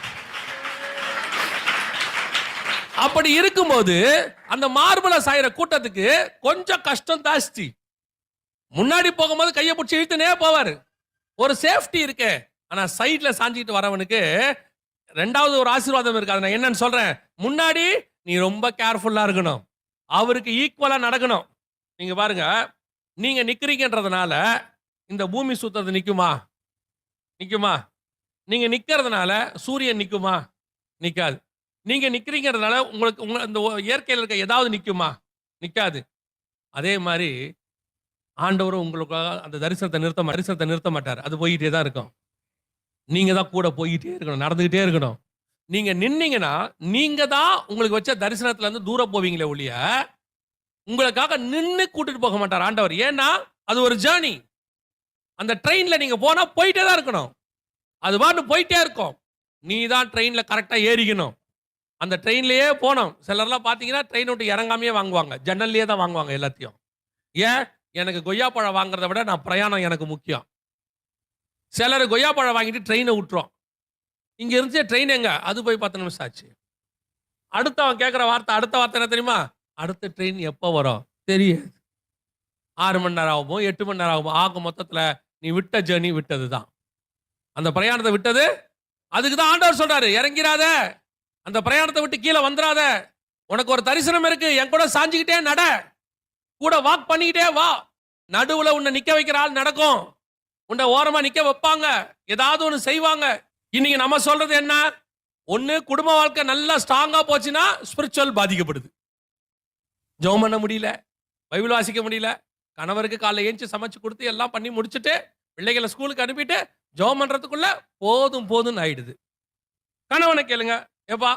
அப்படி இருக்கும்போது அந்த மார்பல சாயிற கூட்டத்துக்கு கொஞ்சம் கஷ்டம் ஜாஸ்தி. முன்னாடி போகும்போது கையை பிடிச்சி இழுத்துனே போவாரு, ஒரு சேஃப்டி இருக்கு. ஆனா சைட்ல சாஞ்சிட்டு வரவனுக்கு ரெண்டாவது ஒரு ஆசீர்வாதம் இருக்கு. அதை நான் என்னன்னு சொல்றேன். முன்னாடி நீ ரொம்ப கேர்ஃபுல்லா இருக்கணும், அவருக்கு ஈக்குவலா நடக்கணும். நீங்க பாருங்க, நீங்க நிக்கிறீங்கன்றதுனால இந்த பூமி சுத்தது நிக்குமா? நிக்குமா? நீங்க நிக்கிறதுனால சூரியன் நிக்குமா? நிக்காது. நீங்க நிக்கிறீங்கறதுனால உங்களுக்கு இந்த இயற்கையில் இருக்க ஏதாவது நிக்குமா? நிக்காது. அதே மாதிரி ஆண்டவரும் உங்களுக்காக அந்த தரிசனத்தை நிறுத்த மாட்டார். அது போயிட்டே தான் இருக்கும். நீங்க தான் கூட போயிட்டே இருக்கணும், நடந்துகிட்டே இருக்கணும். நீங்க நின்னீங்கன்னா நீங்க தான் உங்களுக்கு வச்ச தரிசனத்துல இருந்து தூரம் போவீங்களே ஒழிய உங்களுக்காக நின்னு கூட்டிட்டு போக மாட்டார் ஆண்டவர். ஏன்னா அது ஒரு ஜேர்னி. அந்த ட்ரெயின்ல நீங்க போனா போயிட்டே தான் இருக்கணும். அது பாட்டு போயிட்டே இருக்கும். நீ தான் ட்ரெயின்ல கரெக்டா ஏறிக்கணும். அந்த ட்ரெயின்லயே போனோம். சிலர்லாம் பாத்தீங்கன்னா ட்ரெயின் விட்டு இறங்காமையே வாங்குவாங்க, ஜன்னல்லையே தான் வாங்குவாங்க எல்லாத்தையும். ஏன்? எனக்கு கொய்யாப்பழம் வாங்குறத விட நான் பிரயாணம் எனக்கு முக்கியம். சிலர் கொய்யாப்பழம் வாங்கிட்டு ட்ரெயினை விட்டுரும். இங்க இருந்துச்சு ட்ரெயின் எங்க? அது போய் 10 நிமிஷம் ஆச்சு. அடுத்தவன் கேட்கிற அடுத்த வார்த்தை என்ன தெரியுமா? அடுத்த ட்ரெயின் எப்போ வரும் தெரியாது. 6 மணி நேரம் ஆகுமோ 8 மணி நேரம் ஆகுமோ. ஆக மொத்தத்துல நீ விட்ட ஜேர்னி விட்டது தான். அந்த பிரயாணத்தை விட்டது. அதுக்கு தான் ஆண்டவர் சொல்றாரு, இறங்கிறாத, அந்த பிரயாணத்தை விட்டு கீழே வந்துடாத. உனக்கு ஒரு தரிசனம் இருக்கு, என் கூட சாஞ்சிக்கிட்டே நட, கூட வாக் பண்ணிக்கிட்டே வா. நடுவுல உன்னை நிக்க வைக்கிற ஆள் நடக்கும், உன்னை ஓரமா நிக்க வைப்பாங்க, ஏதாவது ஒண்ணு செய்வாங்க. இன்னைக்கு நம்ம சொல்றது என்ன? ஒண்ணு குடும்ப வாழ்க்கை நல்லா ஸ்ட்ராங்கா போச்சுன்னா ஸ்பிரிச்சுவல் பாதிக்கப்படுது. ஜெபம் பண்ண முடியல, பைபிள் வாசிக்க முடியல, கணவருக்கு காலைல ஏஞ்சி சமைச்சு கொடுத்து எல்லாம் பண்ணி முடிச்சுட்டு பிள்ளைகளை ஸ்கூலுக்கு அனுப்பிட்டு ஜெபம் பண்றதுக்குள்ள போதும் ஆயிடுது. கணவனை கேளுங்க, ஏப்பா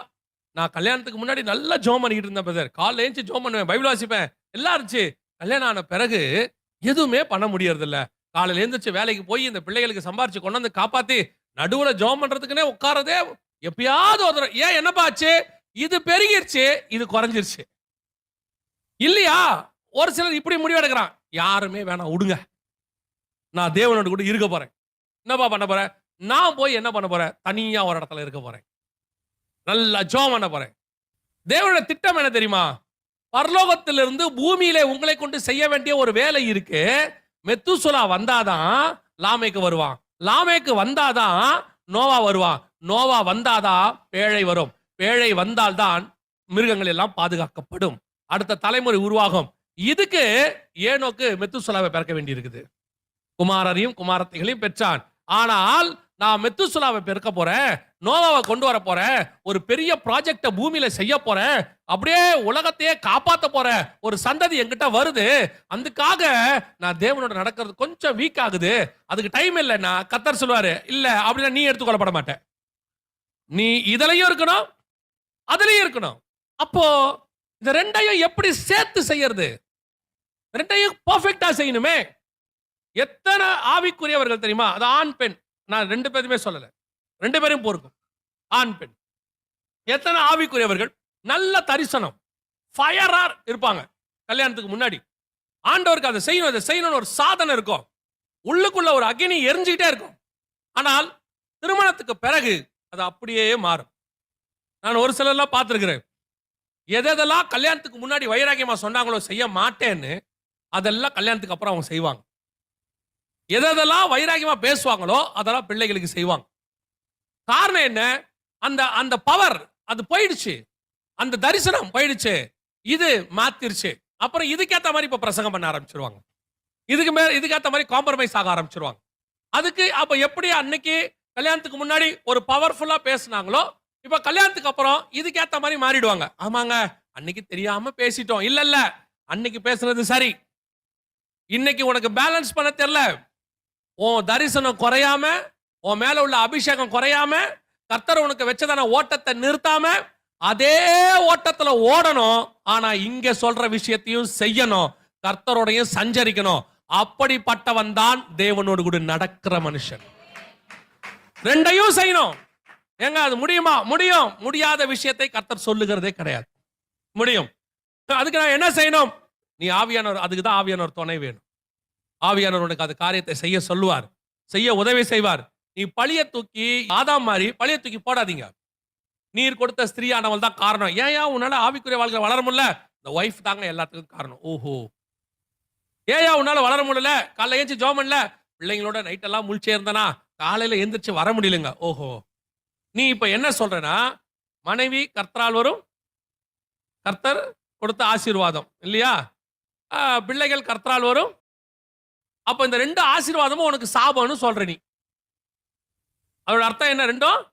நான் கல்யாணத்துக்கு முன்னாடி நல்லா ஜெபம் பண்ணிக்கிட்டு இருந்தேன் பிரதர், காலைல ஏஞ்சி ஜெபம் பண்ணுவேன், பைபிள் வாசிப்பேன், எல்லாம் இருந்துச்சு. கல்யாணம் ஆன பிறகு எதுவுமே பண்ண முடியறது இல்ல. காலையில எழுந்திரிச்சு வேலைக்கு போய் இந்த பிள்ளைகளுக்கு சம்பாரிச்சு கொண்டு வந்து காப்பாத்தி நடுவுல ஜெபம் பண்றதுக்குன்னே உட்காரதே எப்பயாவது ஒரு. ஏன்? என்னப்பா ஆச்சு? இது பெருகிருச்சு, இது குறைஞ்சிருச்சு இல்லையா? ஒரு சிலர் இப்படி முடிவெடுக்கிறான், யாருமே வேணாம் விடுங்க, நான் தேவனோடு கூட இருக்க போறேன். என்னப்பா பண்ண போறேன்? நான் போய் என்ன பண்ண போறேன்? தனியா ஒரு இடத்துல இருக்க போறேன், நல்லா ஜெபம் பண்ண போறேன். தேவனோட திட்டம் என்ன தெரியுமா? பரலோகத்திலிருந்து பூமியிலே உங்களை கொண்டு செய்ய வேண்டிய ஒரு வேலை இருக்கு. மெத்துசுலா வந்தாதான் லாமேக்கு வருவான், லாமேக்கு வந்தாதான் நோவா வருவான், நோவா வந்தாதான் பேழை வரும், பேழை வந்தால்தான் மிருகங்கள் எல்லாம் பாதுகாக்கப்படும், அடுத்த தலைமுறை உருவாகும். இதுக்கு ஏனோக்கு மெத்துசுலாவை பிறக்க வேண்டி இருக்குது. குமாரரையும் குமாரத்தைகளையும் பெற்றான். ஆனால் நான் மெத்துசுலாவை பிறக்க போறேன், நோவாவை கொண்டு வர போறேன், ஒரு பெரிய ப்ராஜெக்ட பூமியில செய்ய போறேன், அப்படியே உலகத்தையே காப்பாத்த போறேன், ஒரு சந்ததி என்கிட்ட வருது, அதுக்காக நான் தேவனோட நடக்கிறது கொஞ்சம் வீக் ஆகுது, அதுக்கு டைம் இல்லைன்னா கர்த்தர் சொல்லுவாரு, இல்ல அப்படின்னா நீ எடுத்துக்கொள்ளப்பட மாட்டேன், நீ இதுலயும் இருக்கணும் அதுலயும் இருக்கணும். அப்போ இந்த ரெண்டையும் எப்படி சேர்த்து செய்யறது? ரெண்டையும் பர்ஃபெக்ட்டா செய்யணுமே. எத்தனை ஆவிக்குரியவர்கள் தெரியுமா? அது ஆண் பெண், நான் 2 பேருமே சொல்லல, 2 பேரும் பொறுக்கும், ஆண் பெண். எத்தனை ஆவிக்குரியவர்கள் நல்ல தரிசனம் ஃபயரா இருப்பாங்க. கல்யாணத்துக்கு முன்னாடி ஆண்டவருக்கு அதை செய்யணும் ஒரு சாதனை இருக்கும், உள்ளுக்குள்ள ஒரு அக்னி எரிஞ்சுக்கிட்டே இருக்கும். ஆனால் திருமணத்துக்கு பிறகு அது அப்படியே மாறும். நான் ஒரு சிலர்லாம் பார்த்திருக்கிறேன், எதெல்லாம் கல்யாணத்துக்கு முன்னாடி வைராக்கியமா சொன்னாங்களோ செய்ய மாட்டேன்னு, அதெல்லாம் கல்யாணத்துக்கு அப்புறம் அவங்க செய்வாங்க. எதெல்லாம் வைராக்கியமா பேசுவாங்களோ அதெல்லாம் பிள்ளைகளுக்கு செய்வாங்க. காரணம் என்ன? அந்த பவர் அது போயிடுச்சு, அந்த தரிசனம் போயிடுச்சு, இது மாத்திருச்சு. அப்புறம் இதுக்கேத்த மாதிரி இப்ப பிரசங்கம் பண்ண ஆரம்பிச்சிருவாங்க. இதுக்கேற்ற மாதிரி காம்ப்ரமைஸ் ஆக ஆரம்பிச்சிருவாங்க. அதுக்கு அப்ப எப்படி அன்னைக்கு கல்யாணத்துக்கு முன்னாடி ஒரு பவர்ஃபுல்லா பேசினாங்களோ, இப்ப கல்யாணத்துக்கு அப்புறம் இதுக்கேற்ற மாதிரி மாறிடுவாங்க. ஆமாங்க, அன்னைக்கு தெரியாம பேசிட்டோம். இல்ல அன்னைக்கு பேசுனது சரி. இன்னைக்கு உனக்கு பேலன்ஸ் பண்ண தெரியல. உன் தரிசனம் குறையாம, உன் மேல உள்ள அபிஷேகம் குறையாம, கர்த்தர் உனக்கு வச்சதான ஓட்டத்தை நிறுத்தாம அதே ஓட்டத்துல ஓடணும். ஆனா இங்க சொல்ற விஷயத்தையும் செய்யணும், கர்த்தரோடையும் சஞ்சரிக்கணும். அப்படிப்பட்டவன் தான் தேவனோடு கூட நடக்கிற மனுஷன். ரெண்டையும் செய்யணும். ஏங்க அது முடியுமா? முடியும். முடியாத விஷயத்தை கர்த்தர் சொல்லுகிறதே கிடையாது. முடியும். அதுக்கு நான் என்ன செய்யணும்? நீ ஆவியானவர், அதுக்கு தான் ஆவியானவர் துணை வேணும். ஆவியானவர் உனக்கு அந்த காரியத்தை செய்ய சொல்லுவார், செய்ய உதவி செய்வார். நீ பழிய தூக்கி ஆதாம் மாதிரி பழிய தூக்கி போடாதீங்க. நீர் கொடுத்த ஸ்திரீயானவள் தான் காரணம். ஏன் உன்னால ஆவிக்குரிய வாழ்க்கை வளர முடியல? இந்த ஒய்ஃப் தாங்க எல்லாத்துக்கும் காரணம். ஓஹோ, ஏன் உன்னால வளர முடியல? காலைல ஏஞ்சி ஜெபம் பண்ணல, பிள்ளைங்களோட நைட் எல்லாம் முழிச்சே இருந்தனா காலையில எந்திரிச்சு வர முடியலங்க. ஓஹோ, நீ இப்ப என்ன சொல்றனா, மனைவி கர்த்தரால் வரும், கர்த்தர் கொடுத்த ஆசீர்வாதம் இல்லையா? பிள்ளைகள் கர்த்தரால் வரும். அப்ப இந்த ரெண்டு ஆசீர்வாதமும் உனக்கு சாபம்னு சொல்ற. நீ அதோட அர்த்தம் என்ன? ரெண்டும்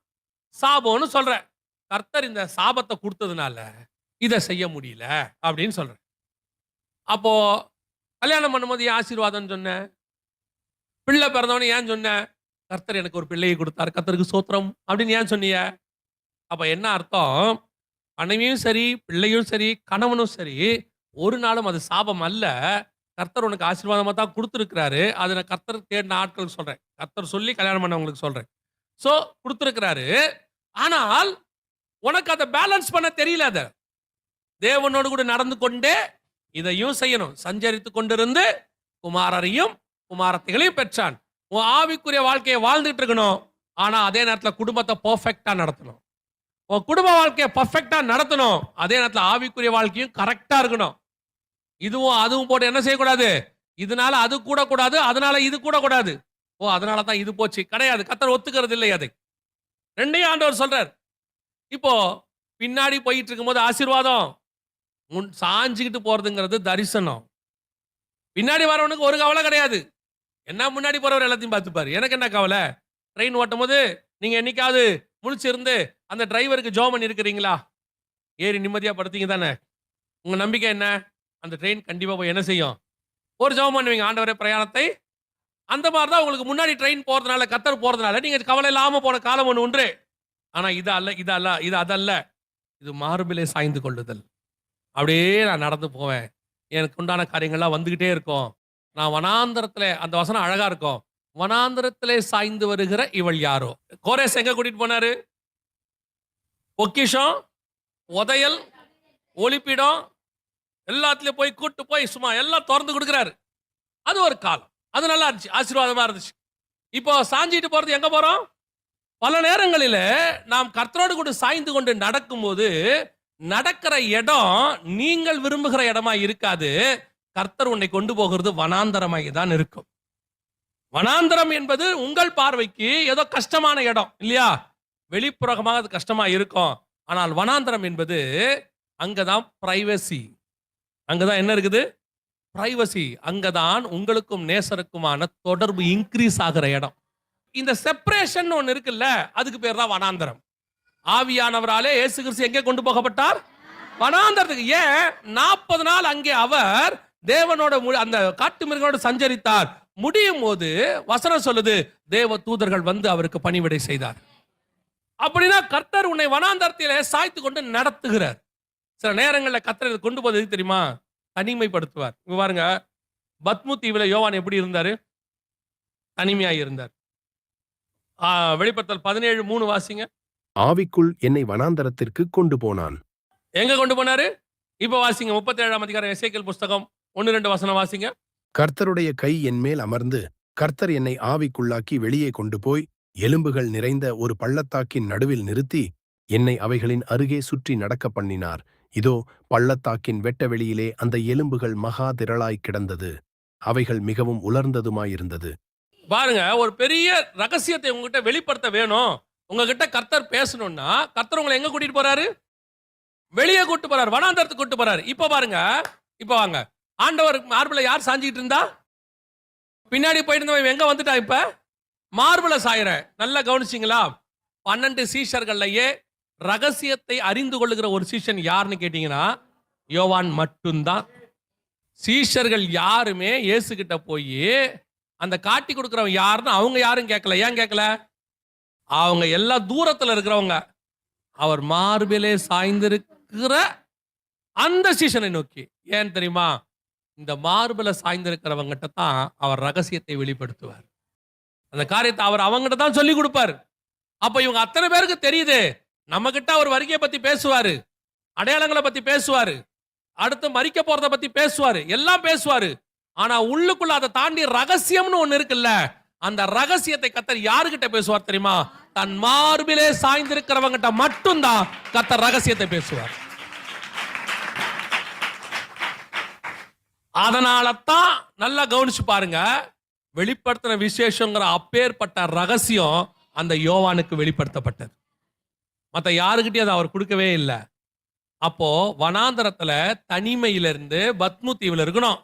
சாபம்னு சொல்ற. கர்த்தர் இந்த சாபத்தை கொடுத்ததுனால இதை செய்ய முடியல அப்படின்னு சொல்ற. அப்போ கல்யாணம் பண்ணும்போது ஏன் ஆசீர்வாதம் சொன்ன? பிள்ளை பிறந்தவனே ஏன் சொன்ன? கர்த்தர் எனக்கு ஒரு பிள்ளையை கொடுத்தார், கர்த்தருக்கு சோத்திரம் அப்படின்னு ஏன் சொன்னீங்க? அப்ப என்ன அர்த்தம்? மனைவியும் சரி, பிள்ளையும் சரி, கணவனும் சரி, ஒரு நாளும் அது சாபம் அல்ல. கர்த்தர் உனக்கு ஆசீர்வாதமா தான் கொடுத்துருக்கிறாரு. அதை நான் கர்த்தர் தேடின ஆட்களுக்கு சொல்றேன், கர்த்தர் சொல்லி கல்யாணம் பண்ணவங்களுக்கு சொல்றேன். சோ கொடுத்துருக்கிறாரு. ஆனால் உனக்கு அதை பேலன்ஸ் பண்ண தெரியல. அத தேவனோடு கூட நடந்து கொண்டே இதையும் செய்யணும். சஞ்சரித்து கொண்டிருந்து குமாரரையும் குமாரத்தைகளையும் பெற்றான். உன் ஆவிக்குரிய வாழ்க்கையை வாழ்ந்துட்டு இருக்கணும். ஆனா அதே நேரத்தில் குடும்பத்தை பெர்ஃபெக்ட்டா நடத்தணும். உன் குடும்ப வாழ்க்கையை பெர்ஃபெக்ட்டா நடத்தணும். அதே நேரத்தில் ஆவிக்குரிய வாழ்க்கையும் கரெக்டா இருக்கணும். இதுவும் அதுவும் போட்டு என்ன செய்யக்கூடாது? இதனால அது கூட கூடாது, அதனால இது கூட கூடாது. ஓ, அதனால தான் இது போச்சு கிடையாது. கர்த்தர் ஒத்துக்கிறது இல்லை அதை. ரெண்டையும் ஆண்டவர் சொல்றார். இப்போ பின்னாடி போயிட்டு இருக்கும்போது ஆசீர்வாதம், முன் சாஞ்சிக்கிட்டு போறதுங்கிறது தரிசனம். பின்னாடி வரவனுக்கு ஒரு கவலை கிடையாது. என்ன முன்னாடி போறவர் எல்லாத்தையும் பார்த்துப்பாரு, எனக்கு என்ன கவலை? ட்ரெயின் ஓட்டும் போது நீங்க என்னைக்காவது முழிச்சிருந்து அந்த டிரைவருக்கு ஜெபம் பண்ணி இருக்கிறீங்களா? ஏறி நிம்மதியா படுத்தீங்க தானே? உங்க நம்பிக்கை என்ன? அந்த ட்ரெயின் கண்டிப்பா போய் என்ன செய்யும்? ஒரு ஜெபம் பண்ணுவீங்க, ஆண்டவரே பிரயாணத்தை. அந்த மாதிரி தான் உங்களுக்கு முன்னாடி ட்ரெயின் போறதுனால, கர்த்தர் போறதுனால நீங்க கவலை இல்லாம போன காலம் ஒன்று உண்டு. ஆனா இது அல்ல, இது அல்ல, இது அதல்ல. இது மார்பிலே சாய்ந்து கொள்ளுதல். அப்படியே நான் நடந்து போவேன், எனக்கு உண்டான காரியங்கள்லாம் வந்துகிட்டே இருக்கும். நான் வனாந்தரத்துல, அந்த வசனம் அழகா இருக்கும், வனாந்தரத்திலே சாய்ந்து வருகிற இவள் யாரோ. கோரேஸ் எங்க கூட்டிட்டு போனாரு? பொக்கிஷம், உதையல், ஒளிப்பிடம் எல்லாத்துலயும் போய் கூட்டு போய் சும்மா எல்லாம் திறந்து கொடுக்கிறாரு. அது ஒரு காலம், அது நல்லா இருந்துச்சு, ஆசீர்வாதமா இருந்துச்சு. இப்போ சாஞ்சிட்டு போறது எங்க போறோம்? பல நேரங்களில நாம் கர்த்தரோடு கூட சாய்ந்து கொண்டு நடக்கும்போது நடக்கிற இடம் நீங்கள் விரும்புகிற இடமா இருக்காது. கர்த்தர் உன்னை கொண்டு போகிறது வனாந்தரமாய் தான் இருக்கும். வனாந்தரம் என்பது உங்கள் பார்வைக்கு ஏதோ கஷ்டமான இடம் இல்லையா? வெளிப்புறமாக அது கஷ்டமா இருக்கும். ஆனால் வனாந்தரம் என்பது அங்கதான் பிரைவசி. அங்கதான் என்ன இருக்குது? பிரைவசி. அங்கதான் உங்களுக்கும் நேசருக்குமான தொடர்பு இன்க்ரீஸ் ஆகிற இடம். இந்த செப்பரேஷன் ஒன்னு இருக்குல்ல, அதுக்கு பேர் தான் வனாந்தரம். ஆவியானவராலே இயேசு கிறிஸ்து எங்கே கொண்டு போகப்பட்டார்? வனாந்தரத்துக்கு. ஏன்? 40 நாள் அங்கே அவர் தேவனோட அந்த காட்டு மிருகங்களோடு சஞ்சரித்தார். முடியும் போது வசனம் சொல்லுது, தேவ தூதர்கள் வந்து அவருக்கு பணிவிடை செய்தார். அப்படின்னா கர்த்தர் உன்னை வனாந்தரத்திலே சாய்த்து கொண்டு நடத்துகிறார். சில நேரங்களில் கர்த்தர் கொண்டு போவது தெரியுமா? தனிமைப்படுத்துவார். இங்க பாருங்க, பத்மு தீவுல யோவான் எப்படி இருந்தாரு? தனிமையாய் இருந்தார். வெளிப்படுத்தல் 17:3 வாசிங்க. ஆவிக்குள் என்னை வனாந்தரத்திற்கு கொண்டு போனான். எங்க கொண்டு போனாரு? இப்ப வாசிங்க, 37ஆம் அதிகாரம் எசேக்கியேல் புஸ்தகம் 1-2 வசனம் வாசிங்க. கர்த்தருடைய கை என் மேல் அமர்ந்து, கர்த்தர் என்னை ஆவிக்குள்ளாக்கி வெளியே கொண்டு போய் எலும்புகள் நிறைந்த ஒரு பள்ளத்தாக்கின் நடுவில் நிறுத்தி என்னை அவைகளின் அருகே சுற்றி நடக்க பண்ணினார். இதோ பள்ளத்தாக்கின் வெட்ட வெளியிலே அந்த எலும்புகள் மகா திரளாய் கிடந்தது. அவைகள் மிகவும் உலர்ந்ததுமாயிருந்தது. பாருங்க, ஒரு பெரிய ரகசியத்தை உங்ககிட்ட வெளிப்படுத்த வேணும். உங்ககிட்ட கர்த்தர் பேசணும்னா கர்த்தர் உங்களை எங்க கூட்டிட்டு போறாரு? வெளியே கூட்டு போறாரு, வனாந்தரத்துக்கு கூட்டு போறாரு. இப்ப பாருங்க, இப்ப வாங்க, ஆண்டவர் மார்பில யார் சாஞ்சிட்டு இருந்தா? பின்னாடி போயிட்டு இருந்தவன் எங்க வந்துட்டான்? இப்ப மார்புல சாயிற. நல்லா கவனிச்சிங்களா? 12 சீஷர்கள்லயே ரகசியத்தை அறிந்து கொள்ளுகிற ஒரு சீஷன் யாருன்னு கேட்டீங்கன்னா யோவான் மட்டும்தான். சீஷர்கள் யாருமே இயேசு கிட்ட போய் அந்த காட்டி கொடுக்கிறவன் யாருன்னு அவங்க யாரும் கேட்கல. ஏன் கேட்கல? அவங்க எல்லா தூரத்துல இருக்கிறவங்க அவர் மார்பிலே சாய்ந்திருக்கிற அந்த சீஷனை நோக்கி. ஏன் தெரியுமா? இந்த மார்பில சாய்ந்திருக்கிறவங்கிட்ட தான் அவர் ரகசியத்தை வெளிப்படுத்துவார். அந்த காரியத்தை அவர் அவங்ககிட்ட தான் சொல்லி கொடுப்பார். அப்ப இவங்க அத்தனை பேருக்கு தெரியுது, நம்ம கிட்ட அவர் வருகையை பத்தி பேசுவாரு, அடையாளங்களை பத்தி பேசுவாரு, அடுத்து மரிக்க போறத பத்தி பேசுவாரு, எல்லாம் பேசுவாரு. ஆனா உள்ளுக்குள்ள அதை தாண்டி ரகசியம்னு ஒண்ணு இருக்குல்ல, அந்த ரகசியத்தை கர்த்தர் யாருகிட்ட பேசுவார் தெரியுமா? தன் மார்பிலே சாய்ந்திருக்கிறவங்கிட்ட மட்டும்தான் கர்த்தர் ரகசியத்தை பேசுவார். அதனால தான் நல்லா கவனிச்சு பாருங்க, வெளிப்படுத்தின விசேஷங்கிற அப்பேற்பட்ட ரகசியம் அந்த யோவானுக்கு வெளிப்படுத்தப்பட்டது. மற்ற யாருக்கிட்டையும் அதை அவர் கொடுக்கவே இல்லை. அப்போ வனாந்தரத்துல தனிமையிலிருந்து பத்மு தீவுல இருக்கணும்,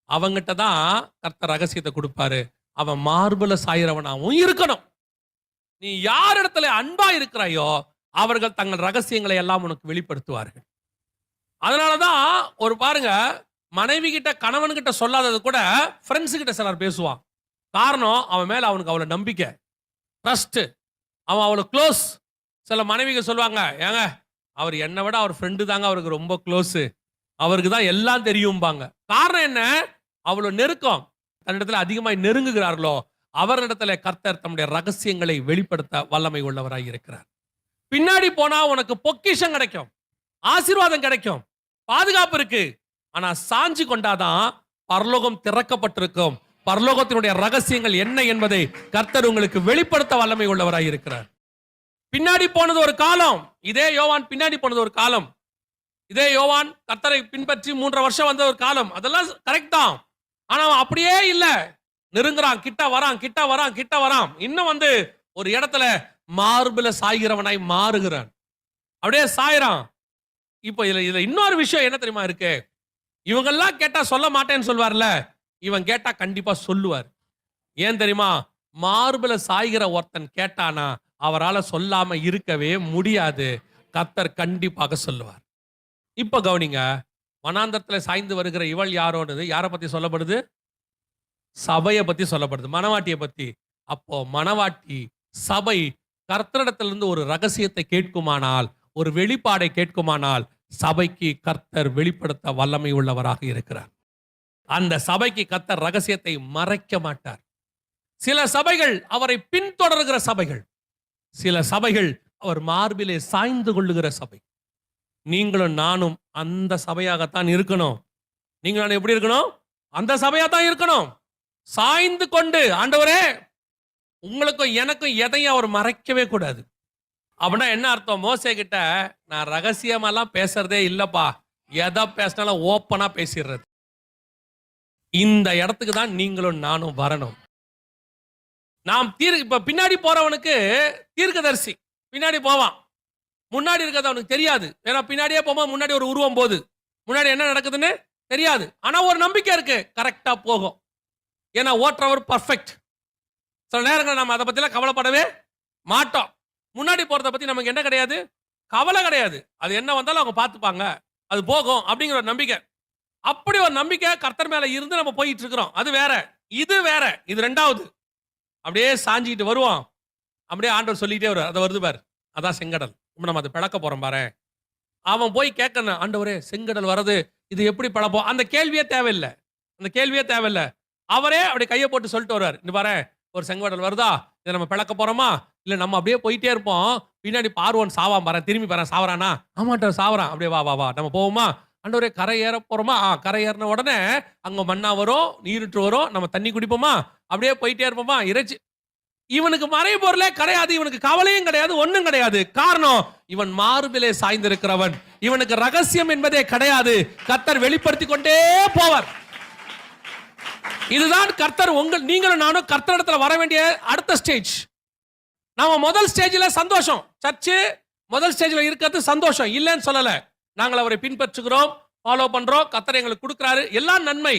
அவங்கிட்ட தான் கர்த்தர் ரகசியத்தை கொடுப்பாரு. அவன் மார்புல சாயிரவனாவும் இருக்கணும். நீ யார் இடத்துல அன்பா இருக்கிறாயோ அவர்கள் தங்கள் ரகசியங்களை எல்லாம் உனக்கு வெளிப்படுத்துவார்கள். அதனாலதான் ஒரு பாருங்க, மனைவி கிட்ட கணவன் கிட்ட சொல்லாதது கூட ஃப்ரெண்ட்ஸ் கிட்ட சிலர் பேசுவான். காரணம், அவன் மேல அவனுக்கு அவ்வளவு நம்பிக்கை, ட்ரஸ்ட், அவன் அவ்வளவு க்ளோஸ். சில மனைவிகள் சொல்லுவாங்க, ஏங்க அவர் என்னை விட அவர் ஃப்ரெண்டு தாங்க அவருக்கு ரொம்ப க்ளோஸ், அவருக்கு தான் எல்லாம் தெரியும்பாங்க. காரணம் என்ன? அவ்வளவு நெருக்கம். தன்னிடத்துல அதிகமாய் நெருங்குகிறார்களோ அவரிடத்துல கர்த்தர் தம்முடைய ரகசியங்களை வெளிப்படுத்த வல்லமை உள்ளவராய் இருக்கிறார். பின்னாடி போனா உனக்கு பொக்கிஷம் கிடைக்கும், ஆசீர்வாதம் கிடைக்கும், பாதுகாப்பு இருக்கு. ஆனா சாஞ்சி கொண்டாதான் பரலோகம் திறக்கப்பட்டிருக்கும். பரலோகத்தினுடைய ரகசியங்கள் என்ன என்பதை கர்த்தர் உங்களுக்கு வெளிப்படுத்த வல்லமை உள்ளவராய் இருக்கிறார். பின்னாடி போனது ஒரு காலம், இதே யோவான் பின்னாடி போனது ஒரு காலம், இதே யோவான் கர்த்தரை பின்பற்றி 3 வருஷம் வந்த ஒரு காலம், அதெல்லாம் கரெக்ட் தான். ஆனா அவன் அப்படியே இல்ல, நெருங்குறான், கிட்ட வரான், கிட்ட வரான், கிட்ட வரான். இன்னும் வந்து ஒரு இடத்துல மார்புல சாய்கிறவனாய் மாறுகிறான், அப்படியே சாயிறான். இப்போ இதுல இன்னொரு விஷயம் என்ன தெரியுமா இருக்கு? இவங்கெல்லாம் கேட்டா சொல்ல மாட்டேன்னு சொல்வார்ல, இவன் கேட்டா கண்டிப்பா சொல்லுவார். ஏன் தெரியுமா? மார்புல சாய்கிற ஒருத்தன் கேட்டானா அவரால் சொல்லாம இருக்கவே முடியாது. கர்த்தர் கண்டிப்பாக சொல்லுவார். இப்ப கவனிங்க, வனாந்தரத்துல சாய்ந்து வருகிற இவள் யாரோனது யாரை பத்தி சொல்லப்படுது? சபையை பத்தி சொல்லப்படுது, மணவாட்டியை பத்தி. அப்போ மணவாட்டி சபை கர்த்தரிடத்திலிருந்து ஒரு ரகசியத்தை கேட்குமானால், ஒரு வெளிப்பாடை கேட்குமானால், சபைக்கு கர்த்தர் வெளிப்படுத்த வல்லமை உள்ளவராக இருக்கிறார். அந்த சபைக்கு கர்த்தர் ரகசியத்தை மறைக்க மாட்டார். சில சபைகள் அவரை பின்தொடர்கிற சபைகள், சில சபைகள் அவர் மார்பிலே சாய்ந்து கொள்ளுகிற சபை. நீங்களும் நானும் அந்த சபையாகத்தான் இருக்கணும். நீங்க நான் எப்படி இருக்கணும்? அந்த சபையாத்தான் இருக்கணும். சாய்ந்து கொண்டு, ஆண்டவரே உங்களுக்கும் எனக்கும் எதையும் அவர் மறைக்கவே கூடாது. அப்படின்னா என்ன அர்த்தம்? மோசே கிட்ட நான் ரகசியமெல்லாம் பேசுறதே இல்லப்பா, எதை பேசினாலும் ஓப்பனா பேசிடுறது. இந்த இடத்துக்கு தான் நீங்களும் நானும் வரணும். நாம் இப்ப பின்னாடி போறவனுக்கு தீர்க்கதரிசி பின்னாடி போவான், முன்னாடி இருக்கிறது அவனுக்கு தெரியாது. ஏன்னா பின்னாடியே போகும்போது முன்னாடி ஒரு உருவம் போகுது, முன்னாடி என்ன நடக்குதுன்னு தெரியாது. ஆனா ஒரு நம்பிக்கை இருக்கு, கரெக்டா போகும். ஏன்னா ஓட்டுறவர் பர்ஃபெக்ட். சில நேரங்கள் நம்ம அதை பத்திலாம் கவலைப்படவே மாட்டோம். முன்னாடி போறதை பத்தி நமக்கு என்ன கிடையாது, கவலை கிடையாது. அது என்ன வந்தாலும் அவங்க பார்த்துப்பாங்க, அது போகும் அப்படிங்கிற ஒரு நம்பிக்கை. அப்படி ஒரு நம்பிக்கை கர்த்தர் மேல இருந்து நம்ம போயிட்டு இருக்கிறோம். அது வேற, இது வேற. இது ரெண்டாவது. அப்படியே சாஞ்சிட்டு வருவோம், அப்படியே ஆண்டவர் சொல்லிட்டே வரும், அதை வருது பார், அதான் செங்கடல், நம்ம அதை பிளக்க போறோம் பாரு. அவன் போய் கேட்கணும், ஆண்டவரே செங்கடல் வருது, இது எப்படி பிளப்போம்? அந்த கேள்வியே தேவையில்லை, அந்த கேள்வியே தேவையில்லை. அவரே அப்படி கையை போட்டு சொல்லிட்டு வருவார், இந்த பாரு ஒரு செங்கடல் வருதா, இதை நம்ம பிளக்க போறோமா? இல்ல நம்ம அப்படியே போயிட்டே இருப்போம், பின்னாடி பார்வன் சாவான் பாரு, திரும்பி பாரு சாவறானா? ஆமாட்ட சாவறான், அப்படியே வா வா வா நம்ம போவோமா? ஆண்டவரே கரை ஏற போறோமா? கரை ஏறின உடனே அங்க மண்ணா வரும், நீருற்று வரும், நம்ம தண்ணி குடிப்போமா? அப்படியே போயிட்டே இருப்போமா? இறைச்சி. இவனுக்கு மறை பொருளே கிடையாது, இவனுக்கு கவலையும் கிடையாது, ஒண்ணும் கிடையாது. காரணம், இவன் மார்பிலே சாய்ந்திருக்கிறவன். இவனுக்கு ரகசியம் என்பதே கிடையாது. கர்த்தர் வெளிப்படுத்தி கொண்டே போவார். இதுதான் கர்த்தர் நீங்களும் நானும் கர்த்தரிடத்துல வர வேண்டிய அடுத்த ஸ்டேஜ். நாம முதல் ஸ்டேஜ்ல சந்தோஷம், சர்ச்சு முதல் ஸ்டேஜ்ல இருக்கிறது சந்தோஷம், இல்லைன்னு சொல்லல. நாங்கள் அவரை பின்பற்றுகிறோம், ஃபாலோ பண்றோம், கர்த்தர் எங்களுக்கு கொடுக்கிறாரு, எல்லாம் நன்மை.